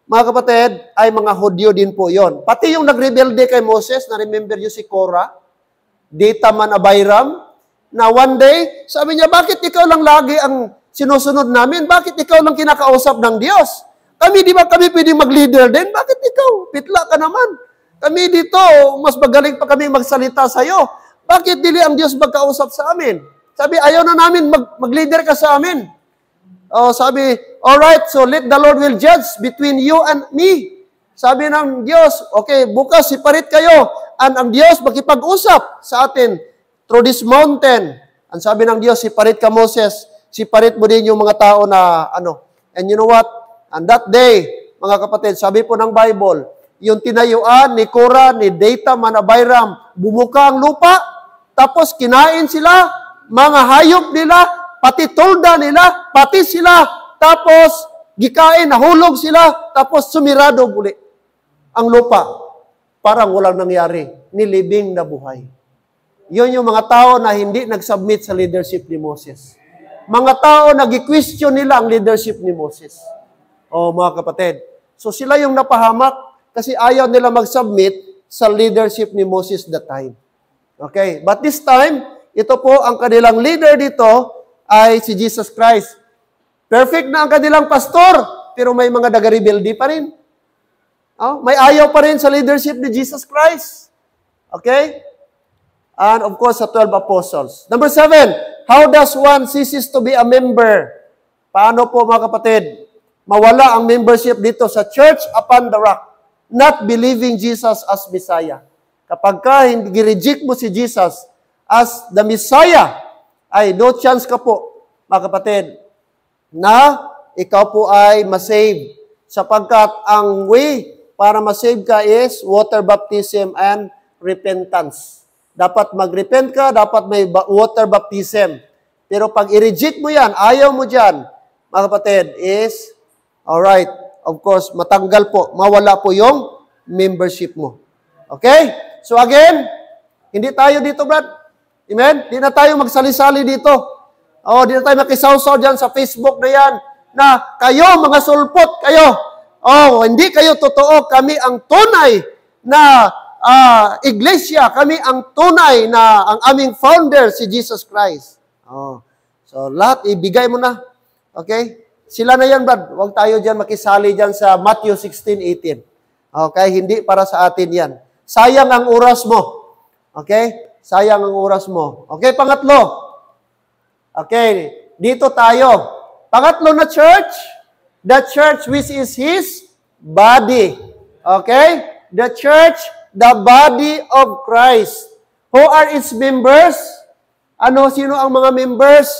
mga kapatid, ay mga Hudyo din po yon. Pati yung nagrebelde kay Moses, na-remember nyo si Korah, Dathan and Abiram, na one day, sabi niya, bakit ikaw lang lagi ang sinusunod namin? Bakit ikaw lang kinakausap ng Diyos? Kami, di ba kami pwedeng mag-leader din? Bakit ikaw? Pitla ka naman. Kami dito, mas magaling pa kami magsalita sa'yo. Bakit dili ang Diyos magkausap sa amin? Sabi, ayaw na namin mag-leader ka sa amin. Sabi, alright, so let the Lord will judge between you and me. Sabi ng Diyos, okay, bukas separate kayo. And ang Diyos makipag-usap sa atin through this mountain. Ang sabi ng Diyos, separate ka, Moses. Separate mo din yung mga tao na And you know what? And that day, mga kapatid, sabi po ng Bible, yung tinayuan ni Korah, ni Dathan and Abiram, bumuka ang lupa, tapos kinain sila, mga hayop nila, pati tolda nila, pati sila, tapos gikain, nahulog sila, tapos sumirado muli ang lupa. Parang walang nangyari, nilibing na buhay. Yun yung mga tao na hindi nag-submit sa leadership ni Moses. Mga tao nag-question nila ang leadership ni Moses. Mga kapatid, So sila yung napahamak kasi ayaw nila mag-submit sa leadership ni Moses that time. Okay, but this time, ito po ang kanilang leader dito ay si Jesus Christ. Perfect na ang kanilang pastor, pero may mga daga-rebelde pa rin. May ayaw pa rin sa leadership ni Jesus Christ. Okay? And of course, sa 12 apostles. Number 7, how does one ceases to be a member? Paano po mga kapatid? Mawala ang membership dito sa Church Upon the Rock, not believing Jesus as Messiah. Kapag ka hindi reject mo si Jesus as the Messiah, ay no chance ka po, mga kapatid, na ikaw po ay masave. Sapagkat ang way para masave ka is water baptism and repentance. Dapat mag-repent ka, dapat may water baptism. Pero pag i-reject mo yan, ayaw mo dyan, mga kapatid, is, alright, of course, matanggal po, mawala po yung membership mo. Okay? So again, hindi tayo dito, Brad. Amen? Hindi na tayo magsali-sali dito. Hindi na tayo makisawsaw dyan sa Facebook na yan, na kayo, mga sulpot, kayo, hindi kayo totoo, kami ang tunay na iglesia, kami ang tunay na ang aming founder, si Jesus Christ. So, lahat, ibigay mo na. Okay? Sila na yan, Brad. Huwag tayo dyan makisali dyan sa Matthew 16:18. Okay? Hindi para sa atin yan. Sayang ang oras mo. Okay? Sayang ang oras mo. Okay, pangatlo. Okay, dito tayo. Pangatlo na church, the church which is His body. Okay? The church, the body of Christ. Who are its members? Sino ang mga members?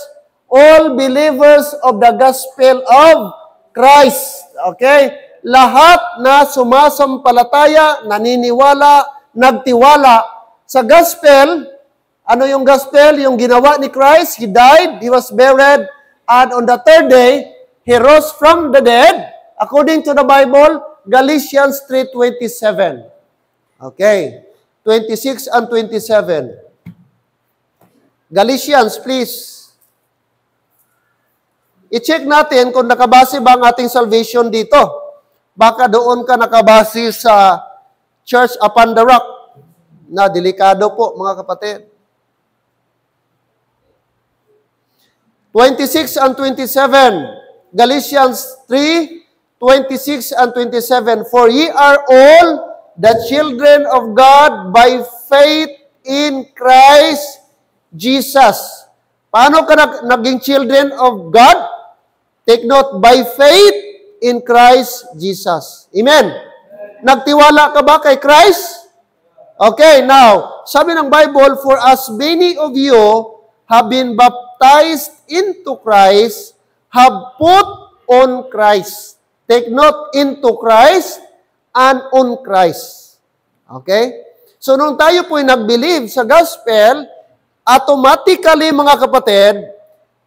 All believers of the gospel of Christ. Okay? Lahat na sumasampalataya, naniniwala, nagtiwala sa gospel. Ano yung gospel? Yung ginawa ni Christ. He died, He was buried, and on the third day, He rose from the dead. According to the Bible, Galatians 3:27. Okay. 26 and 27. Galatians, please. I-check natin kung nakabase ba ang ating salvation dito. Baka doon ka nakabase sa Church Upon the Rock. Na delikado po, mga kapatid. 26 and 27. Galatians 3:26 and 27. For ye are all the children of God by faith in Christ Jesus. Paano ka naging children of God? Take note, by faith in Christ Jesus. Amen. Nagtiwala ka ba kay Christ? Okay, now, sabi ng Bible, for as many of you have been baptized into Christ, have put on Christ. Take note, into Christ and on Christ. Okay? So, nung tayo po'y nag-believe sa gospel, automatically, mga kapatid,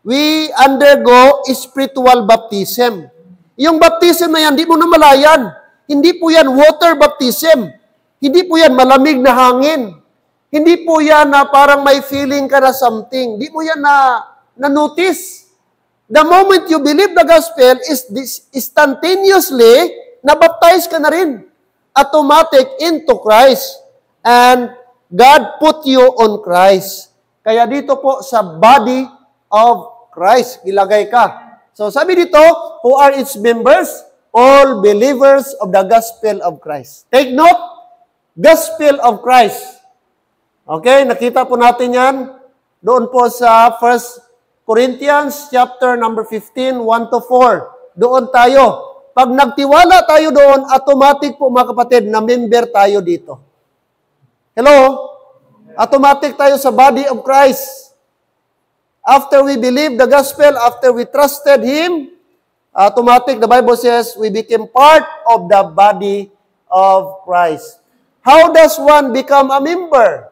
we undergo spiritual baptism. Yung baptism na yan, di mo na malayan. Hindi po yan water baptism. Hindi po yan malamig na hangin. Hindi po yan na parang may feeling ka na something. Hindi po yan na-notice. The moment you believe the gospel, is instantaneously, na-baptize ka na rin. Automatic into Christ. And God put you on Christ. Kaya dito po sa body of Christ, ilagay ka. So sabi dito, who are its members? All believers of the gospel of Christ. Take note, gospel of Christ. Okay, nakita po natin yan doon po sa 1 Corinthians chapter number 15, 1-4. Doon tayo. Pag nagtiwala tayo doon, automatic po mga kapatid, na member tayo dito. Hello? Automatic tayo sa body of Christ. After we believe the gospel, after we trusted Him, automatic, the Bible says, we became part of the body of Christ. How does one become a member?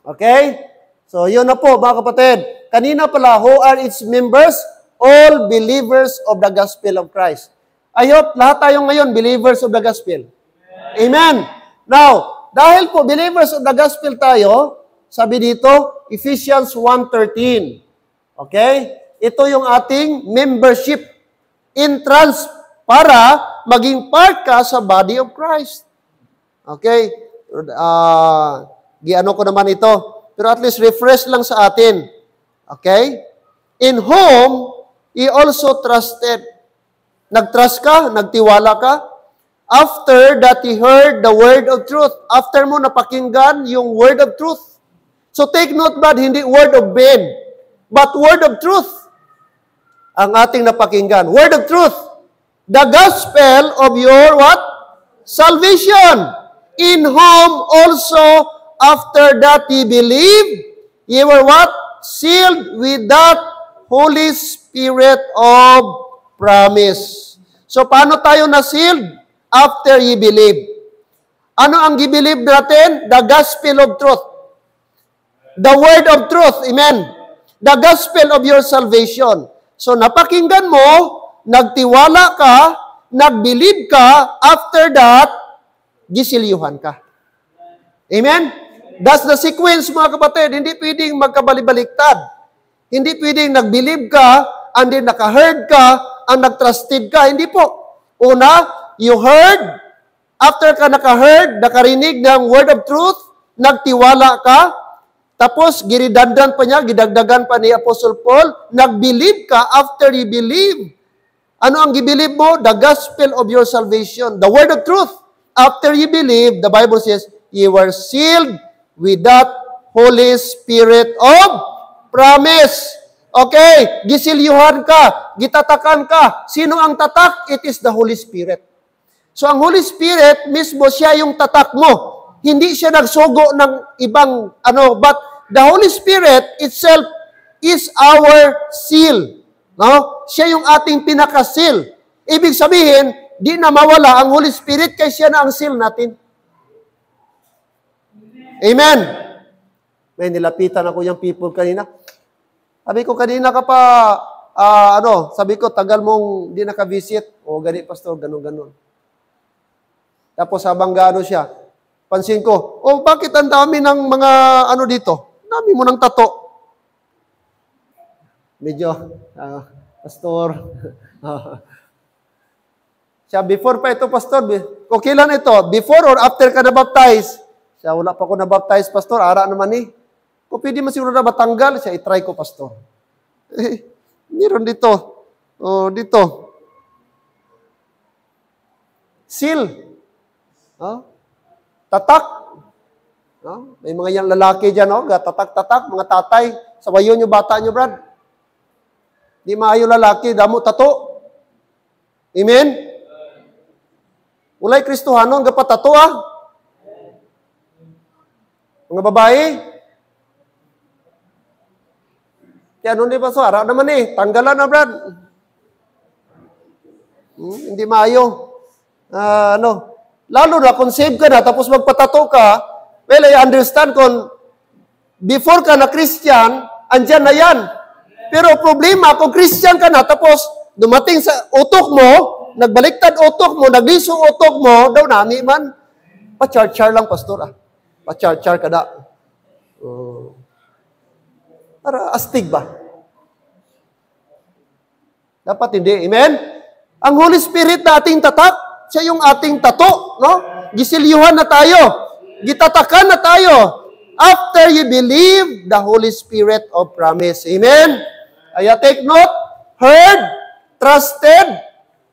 Okay? So, yun na po, mga kapatid. Kanina pala, who are its members? All believers of the gospel of Christ. I hope lahat tayo ngayon, believers of the gospel. Amen. Now, dahil po, believers of the gospel tayo, sabi dito, Ephesians 1:13. Okay? Ito yung ating membership entrance para maging part ka sa body of Christ. Okay? Giano ko naman ito. Pero at least refresh lang sa atin. Okay? In whom he also trusted. Nag-trust ka? Nagtiwala ka? After that he heard the word of truth. After mo napakinggan yung word of truth. So take note, brad, hindi word of Ben, but word of truth. Ang ating napakinggan. Word of truth. The gospel of your what? Salvation. In whom also after that ye believe, ye were what? Sealed with that Holy Spirit of promise. So paano tayo na-sealed? After ye believe. Ano ang i-believe natin? The gospel of truth. The word of truth. Amen. The gospel of your salvation. So napakinggan mo, nagtiwala ka, nag-believe ka, after that, gisilyuhan ka. Amen? That's the sequence, mga kapatid. Hindi pwedeng magkabalibaliktad. Hindi pwedeng nag-believe ka, and then naka-heard ka, and nag-trusted ka. Hindi po. Una, you heard, after ka naka-heard, nakarinig ng word of truth, nagtiwala ka, tapos giridandan pa niya, gidagdagan pa ni Apostle Paul, nag-believe ka, after you believe. Ano ang i-believe mo? The gospel of your salvation, the word of truth. After you believe, the Bible says, you were sealed with that Holy Spirit of promise. Okay, gisilyuhan ka, gitatakan ka. Sino ang tatak? It is the Holy Spirit. So ang Holy Spirit, mismo siya yung tatak mo. Hindi siya nagsugo ng ibang but the Holy Spirit itself is our seal. No? Siya yung ating pinaka-seal. Ibig sabihin, di na mawala ang Holy Spirit kaya siya na ang seal natin. Amen. May nilapitan ako yung people kanina. Sabi ko, kanina ka pa, sabi ko, tagal mong di naka-visit. O, gani, pastor, ganun-ganun. Tapos habang gaano siya, pansin ko, bakit ang dami ng mga dito? Dami mo ng tato. Medyo, pastor. Siya, before pa ito, pastor. Kung kailan ito? Before or after ka na-baptize? Siya, wala pa ako na-baptize, pastor. Ara naman Kung pwede mo siguro na matanggal, siya, itry ko, pastor. Meron dito. Dito. Seal. Tatak. May mga yang lalaki dyan, tatak-tatak, mga tatay. Sawayon yung bata nyo, brad. Di maayo lalaki, damo tato. Amen? Ulay Kristohanon, gapat tato, Mga babae, kaya nun di ba so, ara naman tanggalan na, brad. Hindi maayo. Lalo na kung save ka na, tapos magpatato ka, well, I understand kung before ka na Christian, andyan na yan. Pero problema, kung Christian ka na, tapos dumating sa utok mo, nagbaliktad utok mo, nagliso utok mo, daw nami man, pa-char-char lang, pastor, Pa-char-char ka da. Para astig ba? Dapat hindi. Amen? Ang Holy Spirit na ating tatak, siya yung ating tato, no? Gisilyuhan na tayo. Gitatakan na tayo. After you believe the Holy Spirit of promise. Amen? Kaya take note, heard, trusted,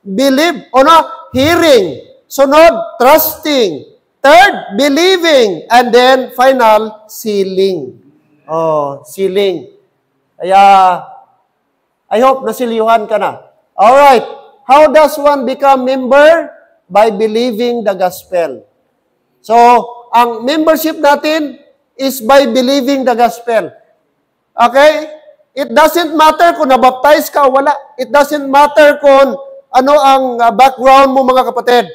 believe, hearing, sunod, trusting, third, believing, and then final, sealing. Sealing. Kaya, I hope nasilyuhan ka na. Alright, how does one become member? By believing the gospel. So, ang membership natin is by believing the gospel. Okay? It doesn't matter kung nabaptize ka o wala. It doesn't matter kung ano ang background mo, mga kapatid.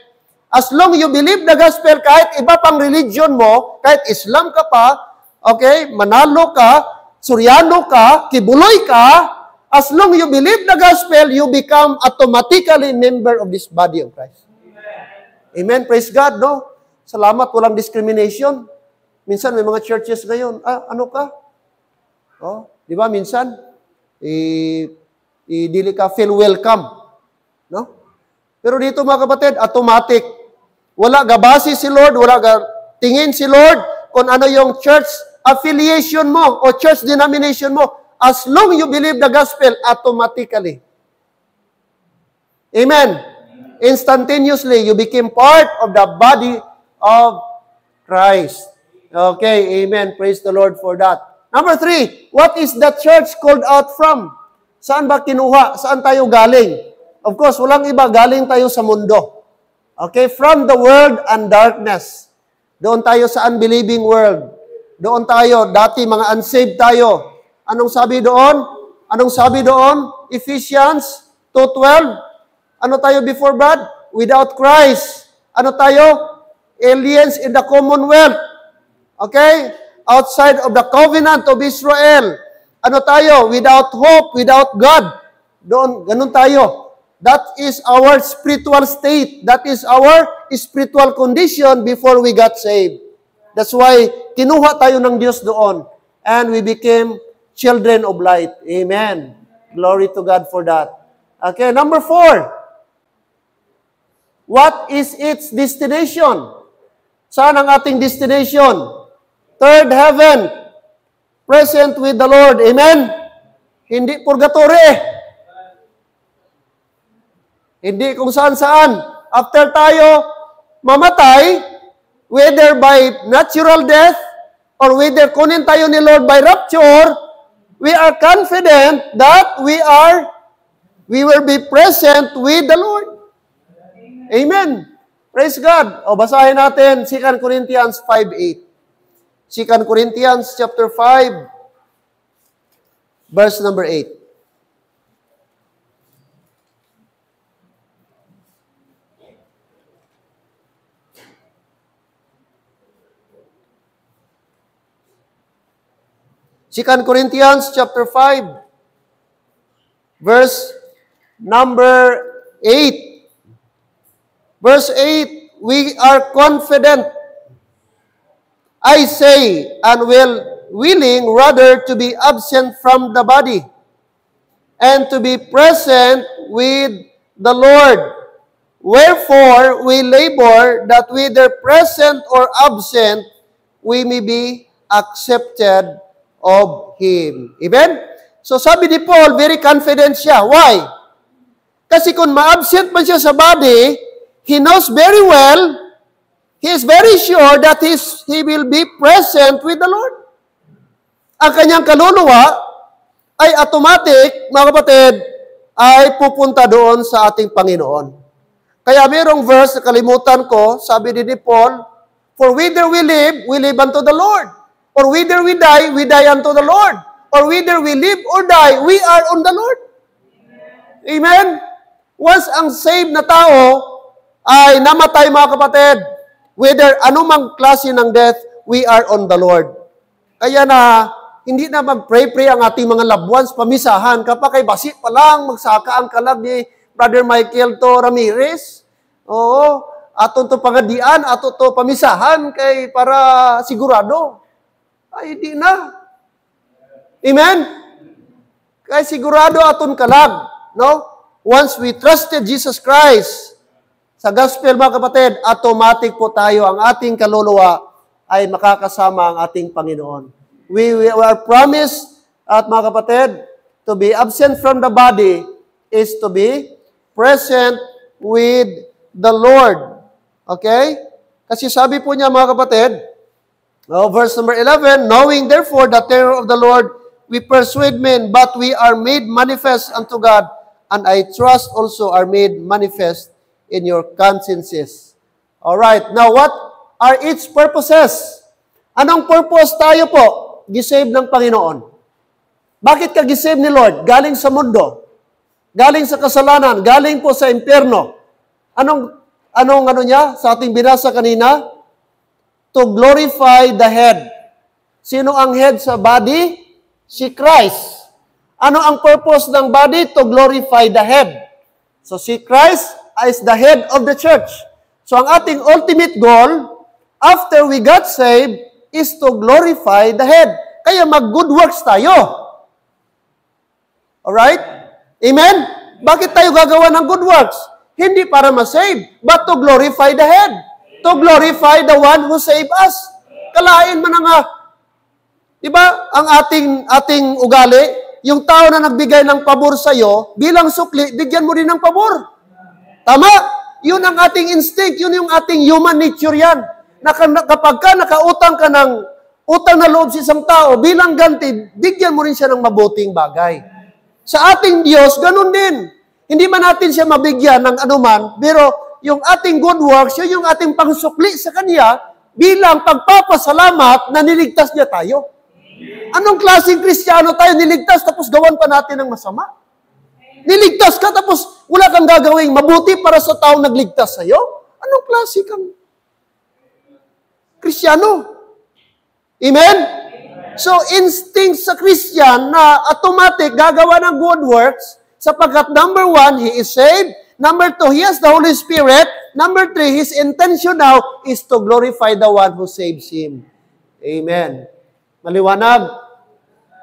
As long you believe the gospel, kahit iba pang religion mo, kahit Islam ka pa, okay, Manalo ka, Suryano ka, Kibuloy ka, as long you believe the gospel, you become automatically member of this body of Christ. Amen. Praise God, no? Salamat, walang discrimination. Minsan may mga churches ngayon, ano ka? Di ba minsan, dili ka feel welcome. No? Pero dito mga kapatid, automatic. Wala gabasi si Lord, wala tingin si Lord kung ano yung church affiliation mo o church denomination mo. As long you believe the gospel, automatically. Amen. Instantaneously, you became part of the body of Christ. Okay, amen. Praise the Lord for that. Number 3, what is the church called out from? Saan ba kinuha? Saan tayo galing? Of course, walang iba. Galing tayo sa mundo. Okay, from the world and darkness. Doon tayo sa unbelieving world. Doon tayo, dati mga unsaved tayo. Anong sabi doon? Anong sabi doon? Ephesians 2:12. Ano tayo before God? Without Christ. Ano tayo? Aliens in the commonwealth. Okay? Outside of the covenant of Israel. Ano tayo? Without hope, without God. Doon, ganun tayo. That is our spiritual state. That is our spiritual condition before we got saved. That's why, kinuha tayo ng Diyos doon. And we became children of light. Amen. Glory to God for that. Okay, number 4. What is its destination? Saan ang ating destination? Third heaven. Present with the Lord. Amen? Hindi purgatory. Hindi kung saan-saan. After tayo mamatay, whether by natural death, or whether kunin tayo ni Lord by rapture, we are confident that we will be present with the Lord. Amen. Praise God. O basahin natin 2 Corinthians 5:8. 2 Corinthians chapter 5 verse number 8. Second Corinthians chapter 5 verse number 8. Verse 8, we are confident, I say, and willing rather to be absent from the body, and to be present with the Lord. Wherefore, we labor that whether present or absent, we may be accepted of Him. Amen? So sabi ni Paul, very confident siya. Why? Kasi kung ma-absent man siya sa body, he knows very well, he is very sure that he will be present with the Lord. Ang kanyang kaluluwa ay automatic, mga kapatid, ay pupunta doon sa ating Panginoon. Kaya mayroong verse na kalimutan ko, sabi din ni Paul, for whether we live unto the Lord. Or whether we die unto the Lord. Or whether we live or die, we are on the Lord. Amen? Once ang saved na tao ay namatay, mga kapatid, whether anumang klase ng death, we are on the Lord. Kaya na, hindi na mag-pray-pray ang ating mga loved ones, pamisahan. Kapag kay basi pa lang, magsaka ang kalag ni Brother Michael to Ramirez. Oo, aton to pangadian, aton to pamisahan kay para sigurado. Ay, hindi na. Amen? Kaya sigurado aton kalag. No? Once we trusted Jesus Christ, sa gospel, mga kapatid, automatic po tayo, ang ating kaluluwa ay makakasama ang ating Panginoon. We are promised, at mga kapatid, to be absent from the body is to be present with the Lord. Okay? Kasi sabi po niya, mga kapatid, verse number 11, knowing therefore the terror of the Lord, we persuade men, but we are made manifest unto God, and I trust also are made manifest in your consciences. Alright, now what are its purposes? Anong purpose tayo po gisave ng Panginoon? Bakit ka gisave ni Lord? Galing sa mundo. Galing sa kasalanan. Galing po sa impyerno. Anong niya? Sa ating binasa kanina? To glorify the head. Sino ang head sa body? Si Christ. Ano ang purpose ng body? To glorify the head. So si Christ is the head of the church. So ang ating ultimate goal, after we got saved, is to glorify the head. Kaya mag-good works tayo. Alright? Amen? Bakit tayo gagawa ng good works? Hindi para ma-save, but to glorify the head. To glorify the one who saved us. Kalain man nga. Diba, ang ating ugali, yung tao na nagbigay ng pabor sa'yo, bilang sukli, bigyan mo rin ng pabor. Tama? Yun ang ating instinct, yun yung ating human nature yan. Kapag ka nakautang ka ng utang na loob sa isang tao, bilang ganti, bigyan mo rin siya ng mabuting bagay. Sa ating Diyos, ganun din. Hindi man natin siya mabigyan ng anuman, pero yung ating good works, yun yung ating pangsukli sa Kanya, bilang pagpapasalamat na niligtas niya tayo. Anong klaseng Kristiyano tayo niligtas tapos gawan pa natin ng masama? Niligtas ka tapos wala kang gagawing mabuti para sa taong nagligtas sa'yo? Anong klase kang Kristiyano? Amen? So, instinct sa Christian na automatic gagawa ng good works sapagkat number 1, he is saved. Number 2, he has the Holy Spirit. Number 3, his intention now is to glorify the one who saves him. Amen. Maliwanag.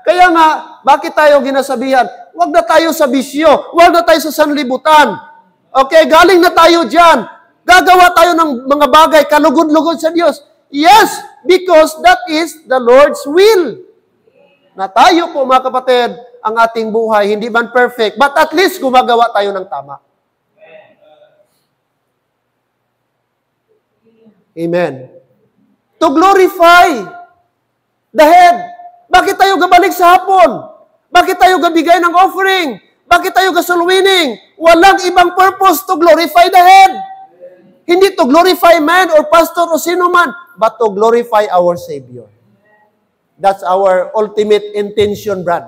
Kaya nga, bakit tayo ginasabihan? Huwag na tayo sa bisyo. Huwag na tayo sa sanlibutan. Okay, galing na tayo dyan. Gagawa tayo ng mga bagay, kalugod-lugod sa Diyos. Yes, because that is the Lord's will. Na tayo po, mga kapatid, ang ating buhay, hindi man perfect, but at least gumagawa tayo ng tama. Amen. To glorify the head. Bakit tayo gabalik sa hapon? Bakit tayo gabigay ng offering? Bakit tayo soul winning? Walang ibang purpose to glorify the head. Hindi to glorify man or pastor o sino man, but to glorify our Savior. That's our ultimate intention, Brad.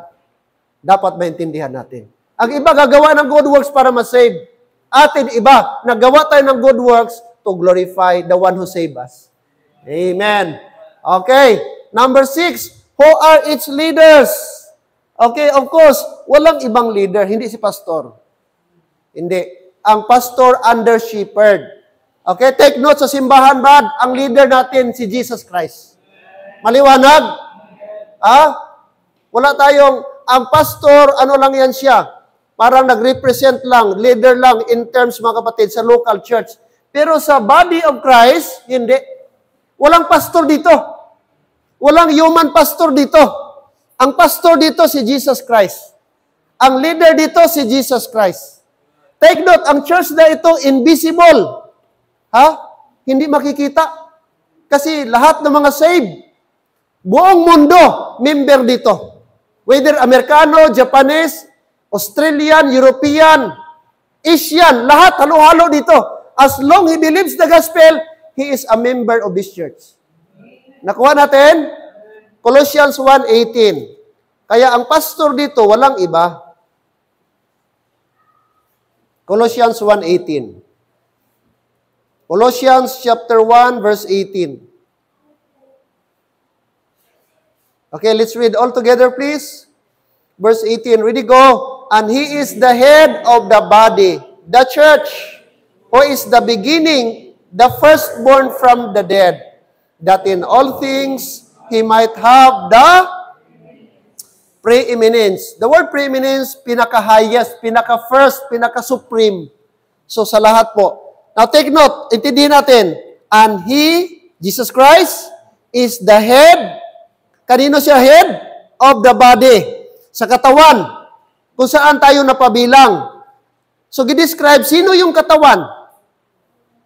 Dapat maintindihan natin. Ang iba gagawa ng good works para ma-save. Atin iba, nagawa tayo ng good works to glorify the one who saved us. Amen. Okay. Number 6, who are its leaders? Okay, of course, walang ibang leader, hindi si pastor. Hindi. Ang pastor under shepherd. Okay, take note sa simbahan, Brad, ang leader natin si Jesus Christ. Maliwanag? Wala tayong, ang pastor, ano lang yan siya? Parang nag-represent lang, leader lang in terms, mga kapatid, sa local church. Pero sa body of Christ, hindi. Walang pastor dito. Walang human pastor dito. Ang pastor dito si Jesus Christ. Ang leader dito si Jesus Christ. Take note, ang church na ito invisible. Hindi makikita. Kasi lahat ng mga saved, buong mundo, member dito. Whether Amerikano, Japanese, Australian, European, Asian, lahat halo-halo dito. As long he believes the gospel, he is a member of this church. Nakuha natin? Colossians 1:18. Kaya ang pastor dito, walang iba. Colossians 1:18. Colossians chapter 1, verse 18. Okay, let's read all together, please. Verse 18, ready, go. And he is the head of the body, the church, who is the beginning, the firstborn from the dead, that in all things he might have the preeminence. The word preeminence, pinaka-highest, pinaka-first, pinaka-supreme. So sa lahat po. Now take note, intindihin natin. And he, Jesus Christ, is the head. Kanino siya head? Of the body. Sa katawan. Kung saan tayo napabilang. So gidescribe, sino yung katawan?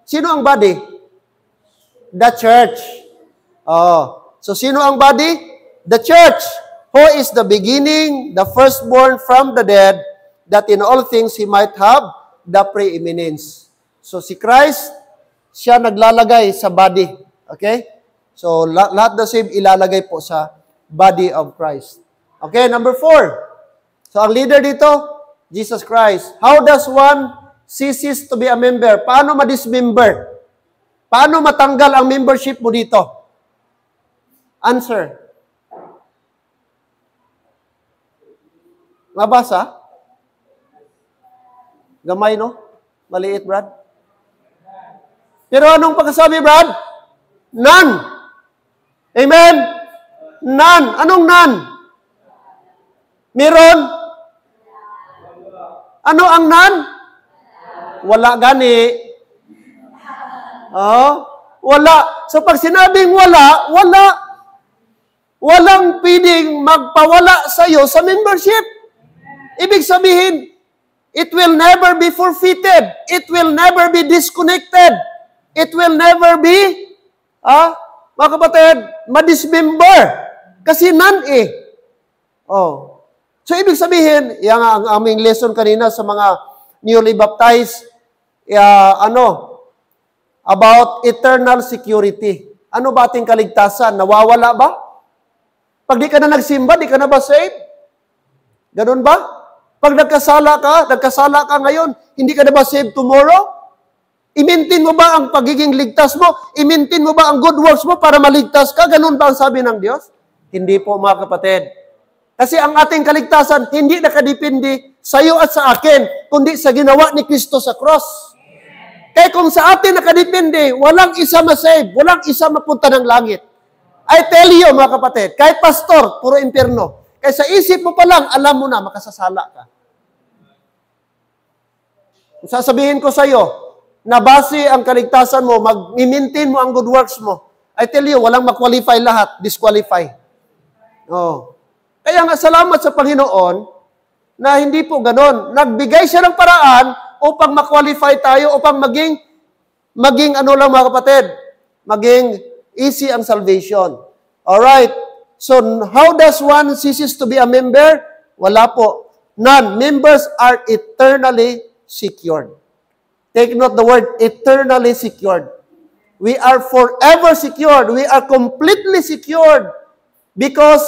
Sino ang body? The church. So sino ang body? The church. Who is the beginning, the firstborn from the dead, that in all things he might have the preeminence. So si Christ, siya naglalagay sa body. Okay? So lahat na saved ilalagay po sa body of Christ. Okay, number 4. So ang leader dito, Jesus Christ. How does one ceases to be a member? Paano ma-dismember? Paano matanggal ang membership mo dito? Answer. Mabasa? Gamay, no? Maliit, Brad? Pero anong pagkasabi, Brad? None. Amen? None. Anong none? Meron? Ano ang none? Wala gani. Wala. So pag sinabing wala, walang pwedeng magpawala sa'yo sa membership. Ibig sabihin, it will never be forfeited. It will never be disconnected. It will never be, mga kapatid, madismember. Kasi none eh. So, ibig sabihin, yan ang aming lesson kanina sa mga newly baptized, about eternal security. Ano ba ating kaligtasan? Nawawala ba? Pag di ka na nagsimba, di ka na ba saved? Ganun ba? Pag nagkasala ka ngayon, hindi ka na ba saved tomorrow? I-maintain mo ba ang pagiging ligtas mo? I-maintain mo ba ang good works mo para maligtas ka? Ganun ba ang sabi ng Diyos? Hindi po, mga kapatid. Kasi ang ating kaligtasan, hindi nakadepende sa iyo at sa akin, kundi sa ginawa ni Kristo sa cross. Kaya kung sa atin nakadepende, walang isa ma-save, walang isa mapunta ng langit. I tell you, mga kapatid, kahit pastor, puro impyerno. Kaya sa isip mo pa lang, alam mo na, makasasala ka. Kung sasabihin ko sa iyo, na base ang kaligtasan mo, mag-maintain mo ang good works mo, I tell you, walang ma-qualify lahat, disqualify. Kaya nga, salamat sa Panginoon, na hindi po ganon. Nagbigay siya ng paraan upang ma-qualify tayo, upang maging mga kapatid, maging easy ang salvation. Alright. So, how does one ceases to be a member? Wala po. None. Members are eternally secured. Take note the word eternally secured. We are forever secured. We are completely secured because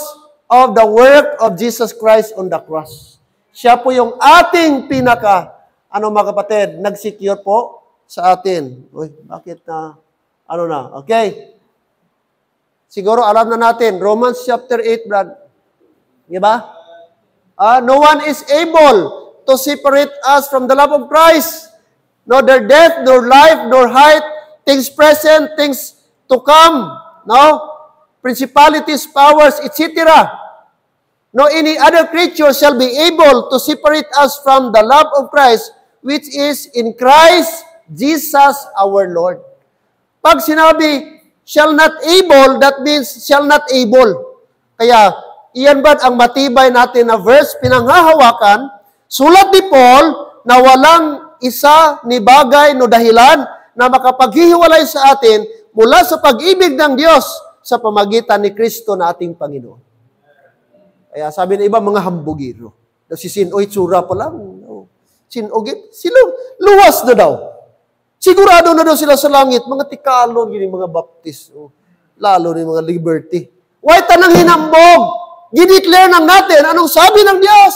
of the work of Jesus Christ on the cross. Siya po yung ating mga kapatid, nag-secure po sa atin. Uy, bakit na, okay. Siguro alam na natin, Romans chapter 8, Brad. Diba? No one is able to separate us from the love of Christ. Neither death, nor life, nor height, things present, things to come, principalities, powers, etc. No any other creature shall be able to separate us from the love of Christ, which is in Christ Jesus our Lord. Pag sinabi, shall not able, that means shall not able. Kaya, iyan ba ang matibay natin na verse, pinanghahawakan, sulat ni Paul, na walang isa ni bagay no dahilan na makapaghihiwalay sa atin mula sa pag-ibig ng Diyos sa pamagitan ni Kristo na ating Panginoon. Kaya sabi ng iba, mga hambugiro. Si Sinoy, tsura pa lang. Sinogit, sila, luwas na daw. Sigurado na daw sila sa langit, mga tikalo, mga baptist, lalo ni mga liberty. Why tanang hinambog? Gideclare lang natin, anong sabi ng Diyos?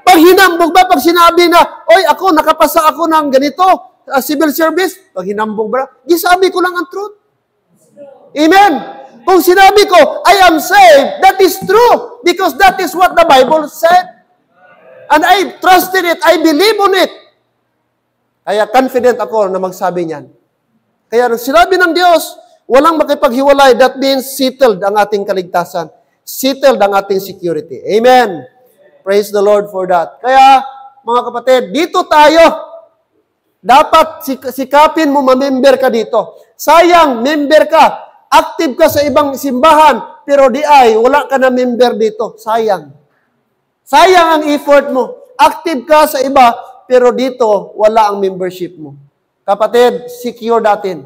Pag hinambog ba, pag sinabi na, oy, nakapasa ako ng ganito, civil service, pag hinambog ba, gisabi ko lang ang truth. Amen? Kung sinabi ko, I am saved, that is true, because that is what the Bible said. And I trusted it, I believe on it. Kaya confident ako na magsabi niyan. Kaya sinabi ng Diyos, walang makipaghiwalay, that means settled ang ating kaligtasan. Settled ang ating security. Amen. Praise the Lord for that. Kaya, mga kapatid, dito tayo. Dapat sikapin mo, mamember ka dito. Sayang, member ka. Active ka sa ibang simbahan, pero wala ka na member dito. Sayang. Sayang ang effort mo. Active ka sa iba, pero dito, wala ang membership mo. Kapatid, secure natin.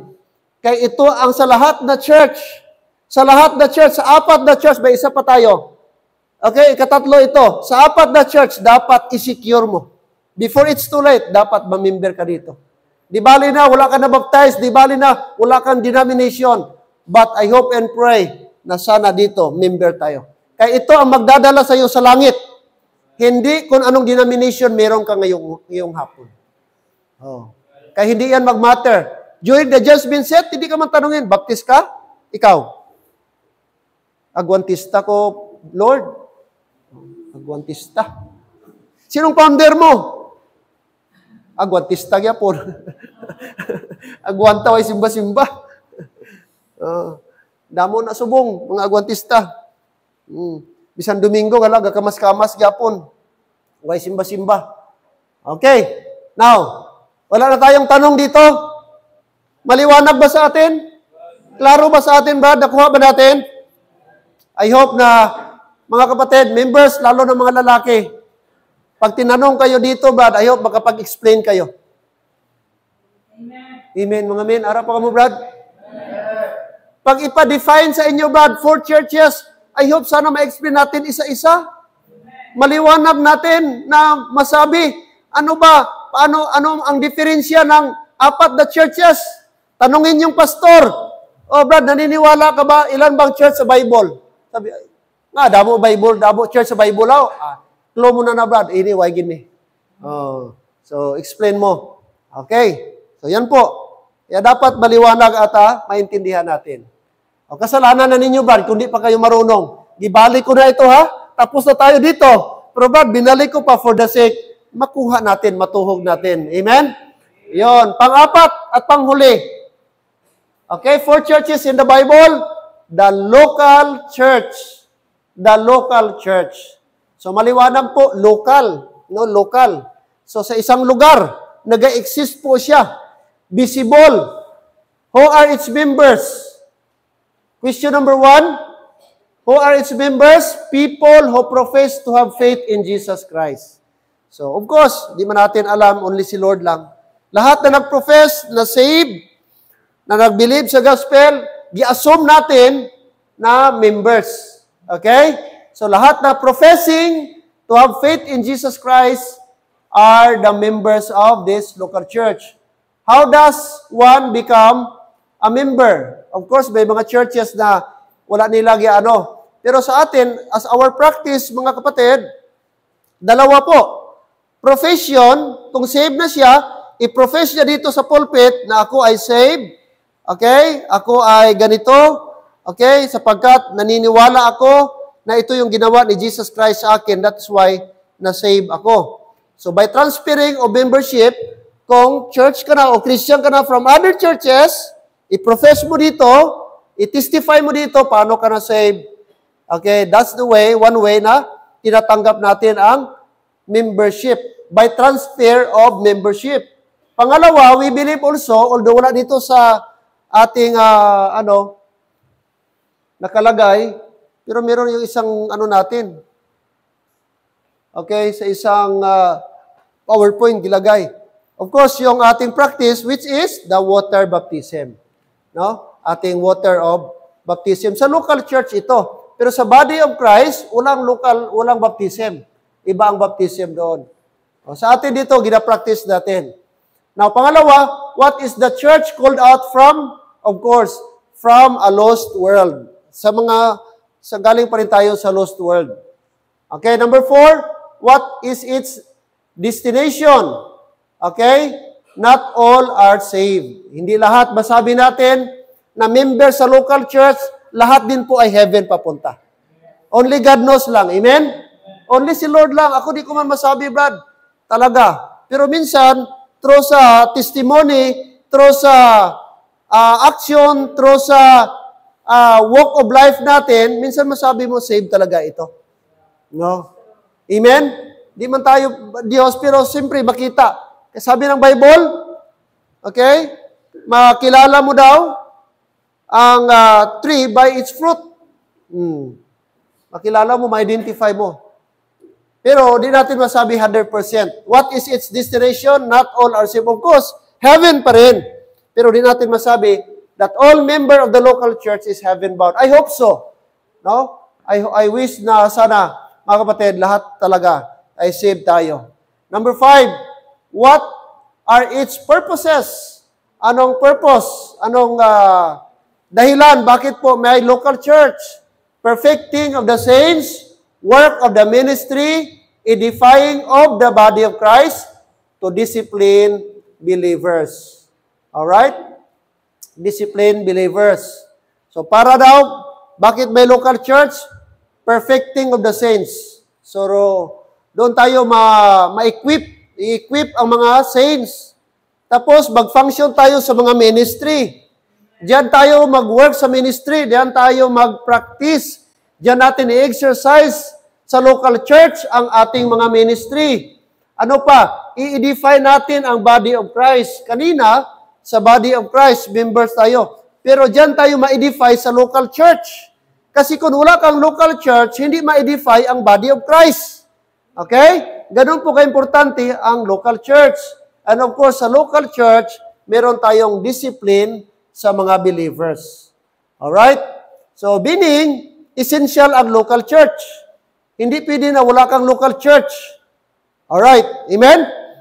Kaya ito ang sa lahat na church. Sa lahat na church, sa apat na church, may isa pa tayo. Okay, ikatatlo ito. Sa apat na church, dapat i-secure mo. Before it's too late, dapat mamember ka dito. Di bali na, wala ka na baptized. Di bali na, wala kang denomination. But I hope and pray na sana dito, member tayo. Kaya ito ang magdadala sa iyo sa langit. Hindi kung anong denomination meron ka ngayong hapon. Kaya hindi yan mag-matter. During the judgment set, hindi ka man tanungin, baptist ka? Ikaw. Agwantista ko, Lord. Agwantista. Sinong founder mo? Agwantista kaya po. Agwanta ay simba-simba. Damo na subong, mga agwantista. Bisan Domingo, kamas-kamas gyapon. Way simba-simba. Okay. Now, Wala na tayong tanong dito. Maliwanag ba sa atin? Klaro ba sa atin, Brad? Nakuha ba natin? I hope na, mga kapatid, members, lalo ng mga lalaki, pag tinanong kayo dito, Brad, I hope makapag-explain kayo. Amen. Amen, mga men. Arap pa ka mo, Brad? Amen. Pag ipa-define sa inyo, Brad, 4 churches, I hope sana ma-explain natin isa-isa. Maliwanag natin na masabi, ano ang diferensya ng 4 na churches? Tanungin yung pastor, oh, Brad, naniniwala ka ba? Ilan bang church sa Bible? Sabi, damo Bible, damo church sa Bible. Klo mo na, Brad. Anyway, gini. So, explain mo. Okay. So, yan po. Kaya dapat maliwanag at maintindihan natin. O, kasalanan na ninyo, Brad, kung di pa kayo marunong. Gibalik ko na ito, ha? Tapos na tayo dito. Pero, Brad, binalik ko pa for the sake, makuha natin, matuhog natin. Amen? Yon. Pang-4 at panghuli. Okay, 4 churches in the Bible, the local church. The local church. So maliwanag po, local. No, local. So sa isang lugar, nag-exist po siya. Visible. Who are its members? Question number 1. Who are its members? People who profess to have faith in Jesus Christ. So of course, di man natin alam, only si Lord lang. Lahat na nag-profess, na saved, na nag-believe sa gospel, gi-assume natin na members. Okay? So lahat na professing to have faith in Jesus Christ are the members of this local church. How does one become a member? Of course, may mga churches na wala nila gi-ano. Pero sa atin, as our practice, mga kapatid, dalawa po. Profession, kung saved na siya, i-profess niya dito sa pulpit na ako ay saved. Okay? Ako ay ganito. Okay? Sapagkat naniniwala ako na ito yung ginawa ni Jesus Christ sa akin. That's why na-save ako. So by transferring of membership, kung church ka na o Christian ka na from other churches, i-profess mo dito, i-testify mo dito, paano ka na-save. Okay? That's the way, one way na tinatanggap natin ang membership. By transfer of membership. Pangalawa, we believe also, although wala dito sa ating nakalagay, pero meron yung isang natin. Okay, sa isang PowerPoint gilagay. Of course, yung ating practice, which is the water baptism. No? Ating water of baptism. Sa local church ito. Pero sa body of Christ, walang baptism. Iba ang baptism doon. O, sa atin dito, gina-practice natin. Now, pangalawa, what is the church called out from? Of course, from a lost world. Galing pa rin tayo sa lost world. Okay, number 4, what is its destination? Okay, not all are saved. Hindi lahat, masabi natin, na member sa local church, lahat din po ay heaven papunta. Only God knows lang. Amen? Only si Lord lang. Ako di ko man masabi, Brad. Talaga. Pero minsan, through sa testimony, through sa action, through sa walk of life natin, minsan masabi mo, save talaga ito. No? Amen? Di man tayo Diyos, pero siyempre makita. Sabi ng Bible, okay, makilala mo daw ang tree by its fruit. Makilala mo, ma-identify mo. Pero di natin masabi 100%. What is its destination? Not all are saved. Of course, heaven pa rin. Pero di natin masabi that all member of the local church is heaven-bound. I hope so. No? I wish na sana, mga kapatid, lahat talaga ay saved tayo. Number 5, what are its purposes? Anong purpose? Anong dahilan? Bakit po may local church? Perfecting of the saints, work of the ministry, edifying of the body of Christ, to discipline believers. Alright? Discipline believers. So para daw, bakit may local church? Perfecting of the saints. So doon tayo ma-equip, i-equip ang mga saints. Tapos mag-function tayo sa mga ministry. Diyan tayo mag-work sa ministry, diyan tayo mag-practice. Diyan natin i-exercise sa local church ang ating mga ministry. Ano pa? i-define natin ang body of Christ. Kanina, sa body of Christ, members tayo. Pero dyan tayo ma-edify sa local church. Kasi kung wala kang local church, hindi ma-edify ang body of Christ. Okay? Ganun po ka-importante ang local church. And of course, sa local church, meron tayong discipline sa mga believers. Alright? So, meaning, essential ang local church. Hindi pwede na wala kang local church. Alright? Amen?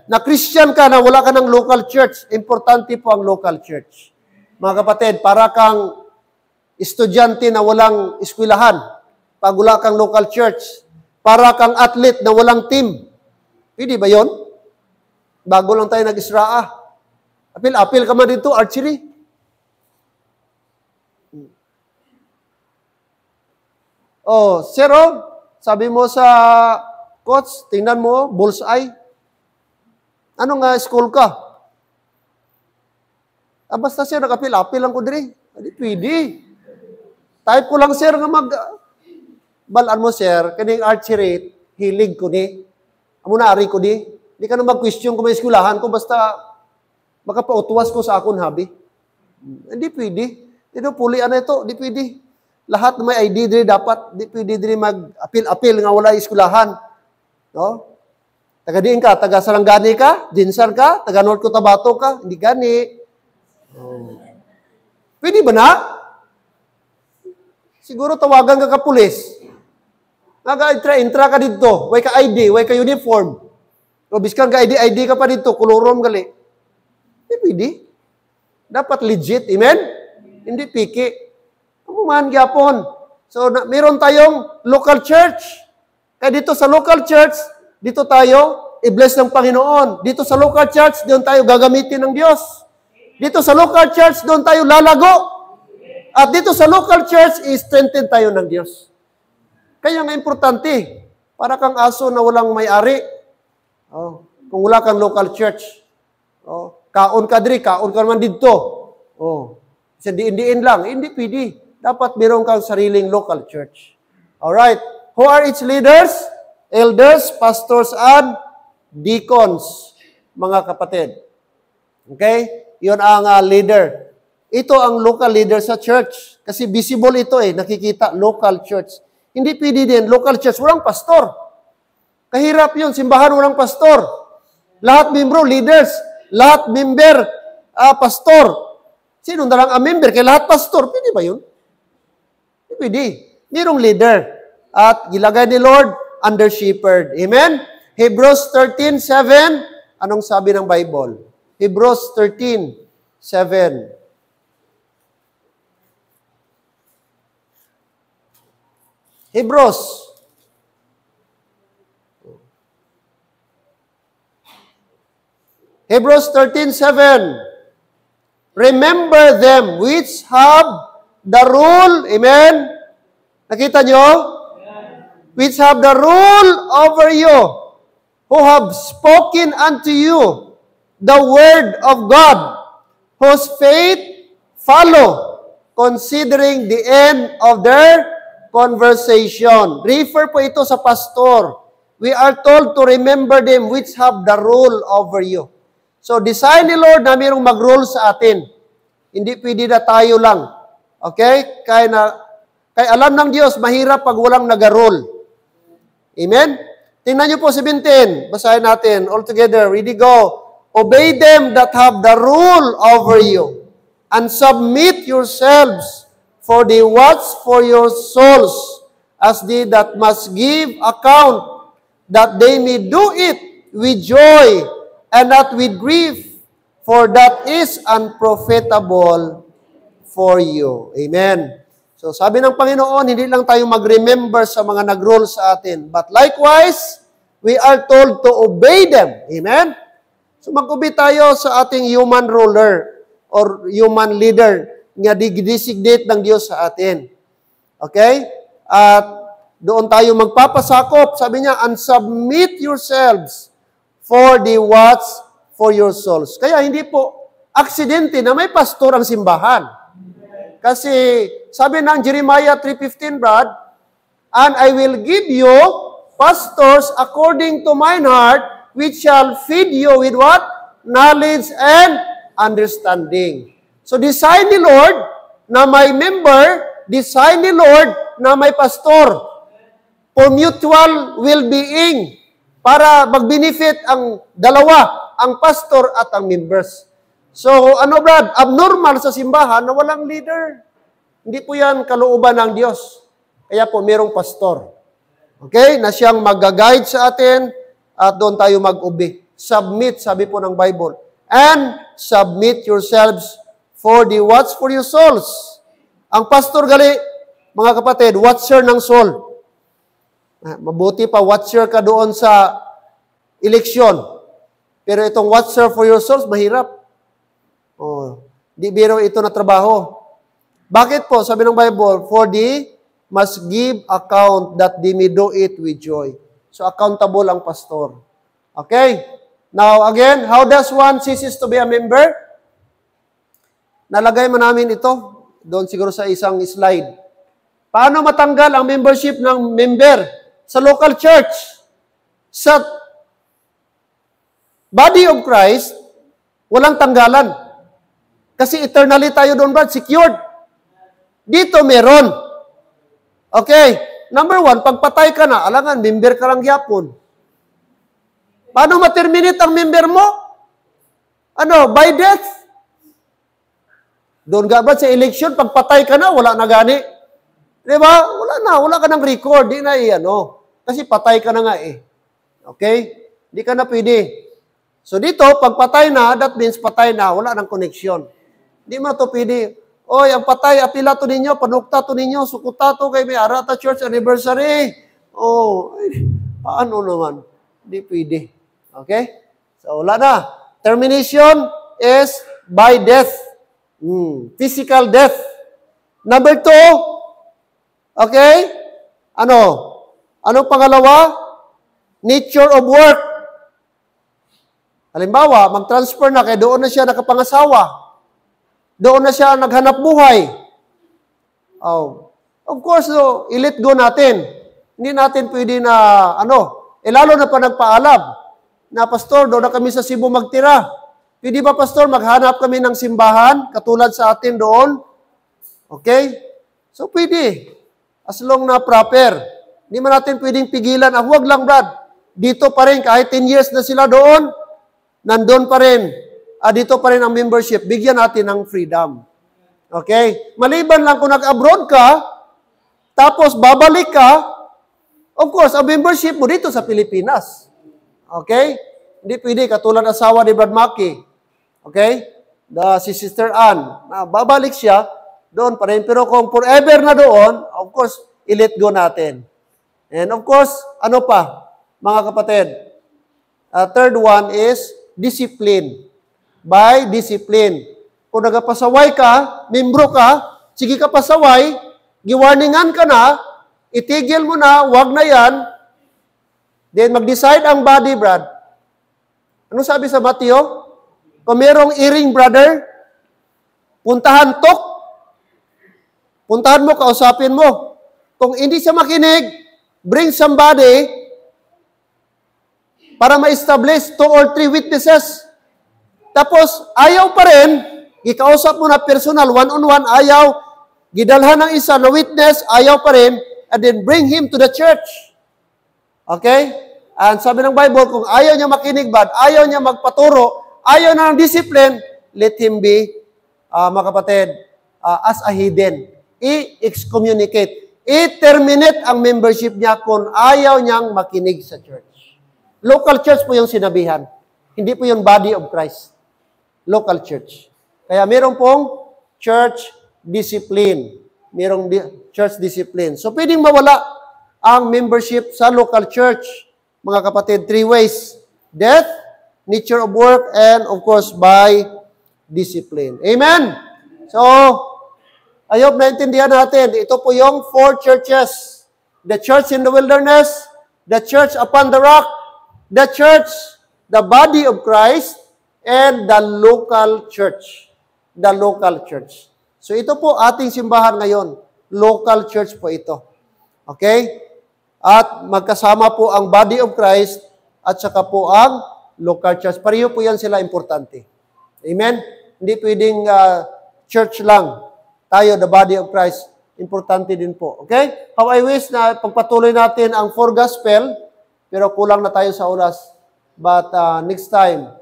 Na Christian ka na wala ka ng local church. Importante po ang local church. Mga kapatid, para kang estudyante na walang eskwelahan pag wala kang local church. Para kang athlete na walang team. Pwede ba yon? Bago lang tayo nag-Israa. Apil ka man dito, archery. Oh, sir, sabi mo sa coach, tingnan mo, bullseye. Ano nga school ka? Basta sir, apil lang ko diri. Hindi pwede. Type ko lang sir nga balaan mo sir, kaning archery, hilig ko ni. Amo na ari ko di. Hindi ka na mag-question kung may eskulahan ko, basta makapautuwas ko sa akong hobby. Hindi pwede. Ito, pulian na ito. Hindi pwede. Lahat na may ID diri dapat. Hindi pwede diri mag-apil nga wala eskulahan. No? Taga-diin ka, taga-Sarangani ka, Dinsan ka, taga-North Cotabato ka, hindi gani. Oh. Pwede ba na? Siguro tawagan ka pulis. Intra ka dito, way ka ID, way ka uniform. O biskan ka ID ka pa dito, kolorom gali. Hindi pwede. Dapat legit, amen? Hindi piki. Umuman gyapon. So, meron tayong local church. Kaya dito sa local church, dito tayo, i-bless ng Panginoon. Dito sa local church, doon tayo gagamitin ng Diyos. Dito sa local church, doon tayo lalago. At dito sa local church, i-strengthen tayo ng Diyos. Kaya nga importante, para kang aso na walang may-ari. Oh, kung wala kang local church. Oh, kaon ka diri, kaon ka naman dito. Oh, isa diin-diin lang. Hindi pwede. Dapat meron kang sariling local church. Alright. Who are its leaders? Elders, pastors, and deacons. Mga kapatid. Okay? Yun ang leader. Ito ang local leader sa church. Kasi visible ito nakikita, local church. Hindi pwede din, local church, walang pastor. Kahirap yun, simbahan walang pastor. Lahat membro, leaders. Lahat member, pastor. Sino na lang ang member? Kaya lahat pastor. Pwede ba yun? Pwede. Mayroong leader. At gilagay ni Lord, under shepherd. Amen? Hebrews 13:7. Anong sabi ng Bible? Hebrews 13:7. Hebrews. Hebrews 13:7. Remember them which have the rule, amen? Nakita nyo? Which have the rule over you, who have spoken unto you the word of God, whose faith follow, considering the end of their conversation. Refer po ito sa pastor. We are told to remember them which have the rule over you. So, design ni Lord na mayroong mag-rule sa atin. Hindi pwede na tayo lang. Okay? Kaya alam ng Diyos, mahirap pag walang nag-rule. Amen? Tingnan niyo po 17. Basahin natin. All together. Ready, go. Obey them that have the rule over you, and submit yourselves, for they watch for your souls, as they that must give account, that they may do it with joy, and not with grief, for that is unprofitable for you. Amen. So sabi ng Panginoon, hindi lang tayo mag-remember sa mga nag-rule sa atin, but likewise, we are told to obey them. Amen? So mag-obey tayo sa ating human ruler or human leader nga designate ng Diyos sa atin. Okay? At doon tayo magpapasakop. Sabi niya, and submit yourselves, for the watch for your souls. Kaya hindi po aksidente na may pastor ang simbahan. Kasi sabi ng Jeremiah 3:15, Brad, and I will give you pastors according to mine heart, which shall feed you with what? Knowledge and understanding. So, design ni Lord na may member, design ni Lord na may pastor for mutual well-being para mag-benefit ang dalawa, ang pastor at ang members. So, ano Brad? Abnormal sa simbahan na walang leader. Hindi po yan kalooban ng Diyos. Kaya po, merong pastor. Okay? Na siyang mag-guide sa atin at doon tayo mag-obey. Submit, sabi po ng Bible. And submit yourselves for the watch for your souls. Ang pastor gali, mga kapatid, watcher ng soul. Mabuti pa, watcher ka doon sa eleksyon. Pero itong watcher for your souls, mahirap. Oh, di biro ito na trabaho. Bakit po? Sabi ng Bible, for the must give account that they may do it with joy. So, accountable ang pastor. Okay? Now, again, how does one ceases to be a member? Nalagay mo namin ito. Doon siguro sa isang slide. Paano matanggal ang membership ng member sa local church? Sa body of Christ, walang tanggalan. Kasi eternally tayo doon, Brad, secured. Dito meron. Okay. Number 1, pagpatay ka na, alangan, member ka lang yapon. Paano ma-terminate ang member mo? Ano, by death? Doon ka ba sa election, pagpatay ka na, wala na gani. Di ba? Wala ka ng record, di na Kasi patay ka na nga eh. Okay? Di ka na pwede. So dito, pagpatay na, that means patay na, wala ng connection. Di mo to pwede. Oy, ang patay, apila to ninyo, panukta to ninyo, sukuta to kay may Arata Church anniversary. Oh, ay, paano naman? Di pwede. Okay? So, wala na. Termination is by death. Physical death. Number 2, okay? Anong pangalawa? Nature of work. Halimbawa, mag-transfer na, kaya doon na siya nakapangasawa. Doon na siya naghanap buhay. Oh. Of course, i-let go natin. Hindi natin pwede na, lalo na pa nagpaalam na, Pastor, doon na kami sa Cebu magtira. Pwede ba, Pastor, maghanap kami ng simbahan, katulad sa atin doon? Okay? So, pwede. As long na proper. Hindi man natin pwedeng pigilan. Huwag lang, Brad. Dito pa rin, kahit 10 years na sila doon, nandun pa rin. Dito pa rin ang membership, bigyan natin ng freedom. Okay? Maliban lang kung nag-abroad ka, tapos babalik ka, of course, ang membership mo dito sa Pilipinas. Okay? Hindi pwede, katulad asawa ni Brad Maki. Okay? Si Sister Ann, babalik siya, doon pa rin. Pero kung forever na doon, of course, i-let go natin. And of course, ano pa, mga kapatid? Third one is discipline. By discipline. Kung nagapasaway ka, membro ka, sige ka pasaway, giwarningan ka na, itigil mo na, wag na yan, then mag-decide ang body, Brad. Ano sabi sa Mateo? Kung merong earring, brother, puntahan mo, kausapin mo. Kung hindi siya makinig, bring somebody para ma-establish 2 or 3 witnesses. Tapos, ayaw pa rin, ikausap mo na personal, one-on-one, ayaw, gidalhan ng isa na witness, ayaw pa rin, and then bring him to the church. Okay? And sabi ng Bible, kung ayaw niya makinig bad, ayaw niya magpaturo, ayaw na ng discipline, let him be, mga kapatid, as a hidden. I-excommunicate. I-terminate ang membership niya kung ayaw niyang makinig sa church. Local church po yung sinabihan. Hindi po yung body of Christ. Local church. Kaya meron pong church discipline. Merong church discipline. So, pwedeng mawala ang membership sa local church. Mga kapatid, 3 ways. Death, nature of work, and of course, by discipline. Amen? So, I hope naintindihan natin. Ito po yung 4 churches. The church in the wilderness, the church upon the rock, the church, the body of Christ, and the local church. The local church. So ito po ating simbahan ngayon. Local church po ito. Okay? At magkasama po ang body of Christ at saka po ang local church. Pareho po yan sila importante. Amen? Hindi pwedeng church lang. Tayo, the body of Christ, importante din po. Okay? How I wish na pagpatuloy natin ang 4 gospel, pero kulang na tayo sa oras. But next time.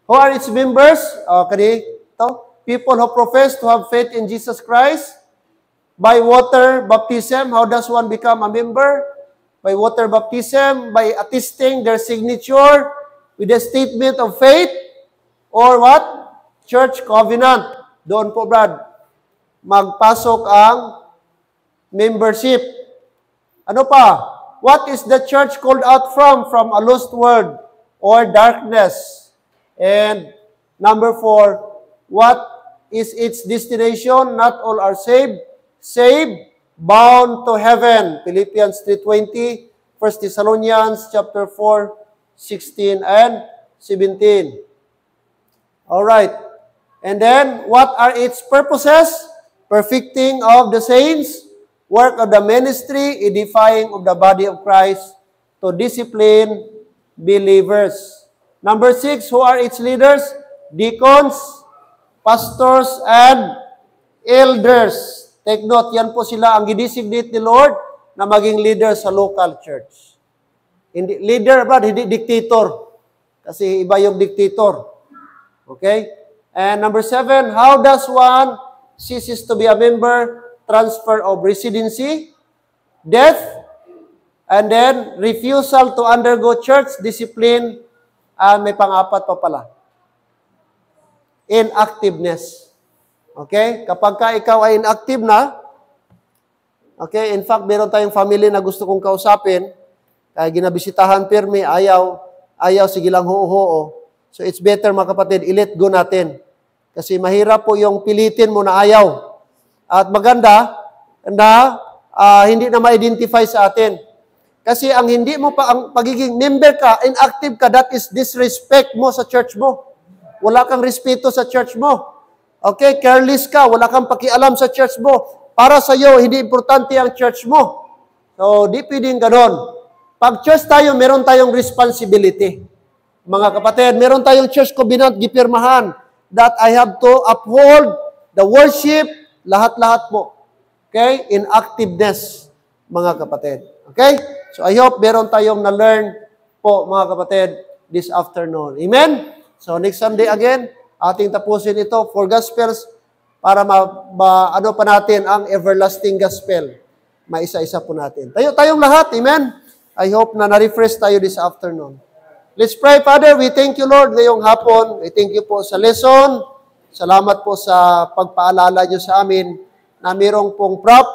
Who are its members? People who profess to have faith in Jesus Christ. By water baptism, how does one become a member? By water baptism, by attesting their signature with a statement of faith, or what? Church covenant. Doon po, Brad, magpasok ang membership. Ano pa? What is the church called out from? From a lost world or darkness. And number 4, what is its destination? Not all are saved, bound to heaven. Philippians 3:20, 1 Thessalonians chapter 4, 16 and 17. All right. And then, what are its purposes? Perfecting of the saints, work of the ministry, edifying of the body of Christ, to discipline believers. Number 6, who are its leaders? Deacons, pastors, and elders. Take note, yan po sila ang gidesignate ni Lord na maging leader sa local church. Hindi, leader ba? Hindi dictator. Kasi iba yung dictator. Okay? And number 7, how does one ceases to be a member? Transfer of residency, death, and then refusal to undergo church discipline, and may pang-apat pa pala. Inactiveness. Okay? Kapag ka ikaw ay inactive na, okay, in fact, meron tayong family na gusto kong kausapin, kaya ginabisitahan pirmi, ayaw, sige lang hoo-hoo. So it's better mga kapatid, i-let go natin. Kasi mahirap po yung pilitin mo na ayaw. At maganda na hindi na ma-identify sa atin. Kasi ang hindi mo pa, ang pagiging member ka, inactive ka, that is disrespect mo sa church mo. Wala kang respeto sa church mo. Okay, careless ka, wala kang pakialam sa church mo. Para sa iyo, hindi importante ang church mo. So, di pwedeng ganon. Pag church tayo, meron tayong responsibility. Mga kapatid, meron tayong church covenant gipirmahan that I have to uphold the worship, lahat-lahat po. Okay? In activeness, mga kapatid. Okay? So, I hope meron tayong na-learn po, mga kapatid, this afternoon. Amen? So, next Sunday again, ating tapusin ito, 4 Gospels, para ano pa natin ang everlasting gospel. Maisa-isa po natin. Tayong lahat, amen? I hope na na-refresh tayo this afternoon. Let's pray, Father. We thank you, Lord, ngayong hapon. We thank you po sa lesson. Salamat po sa pagpaalala nyo sa amin na mayroong pong proper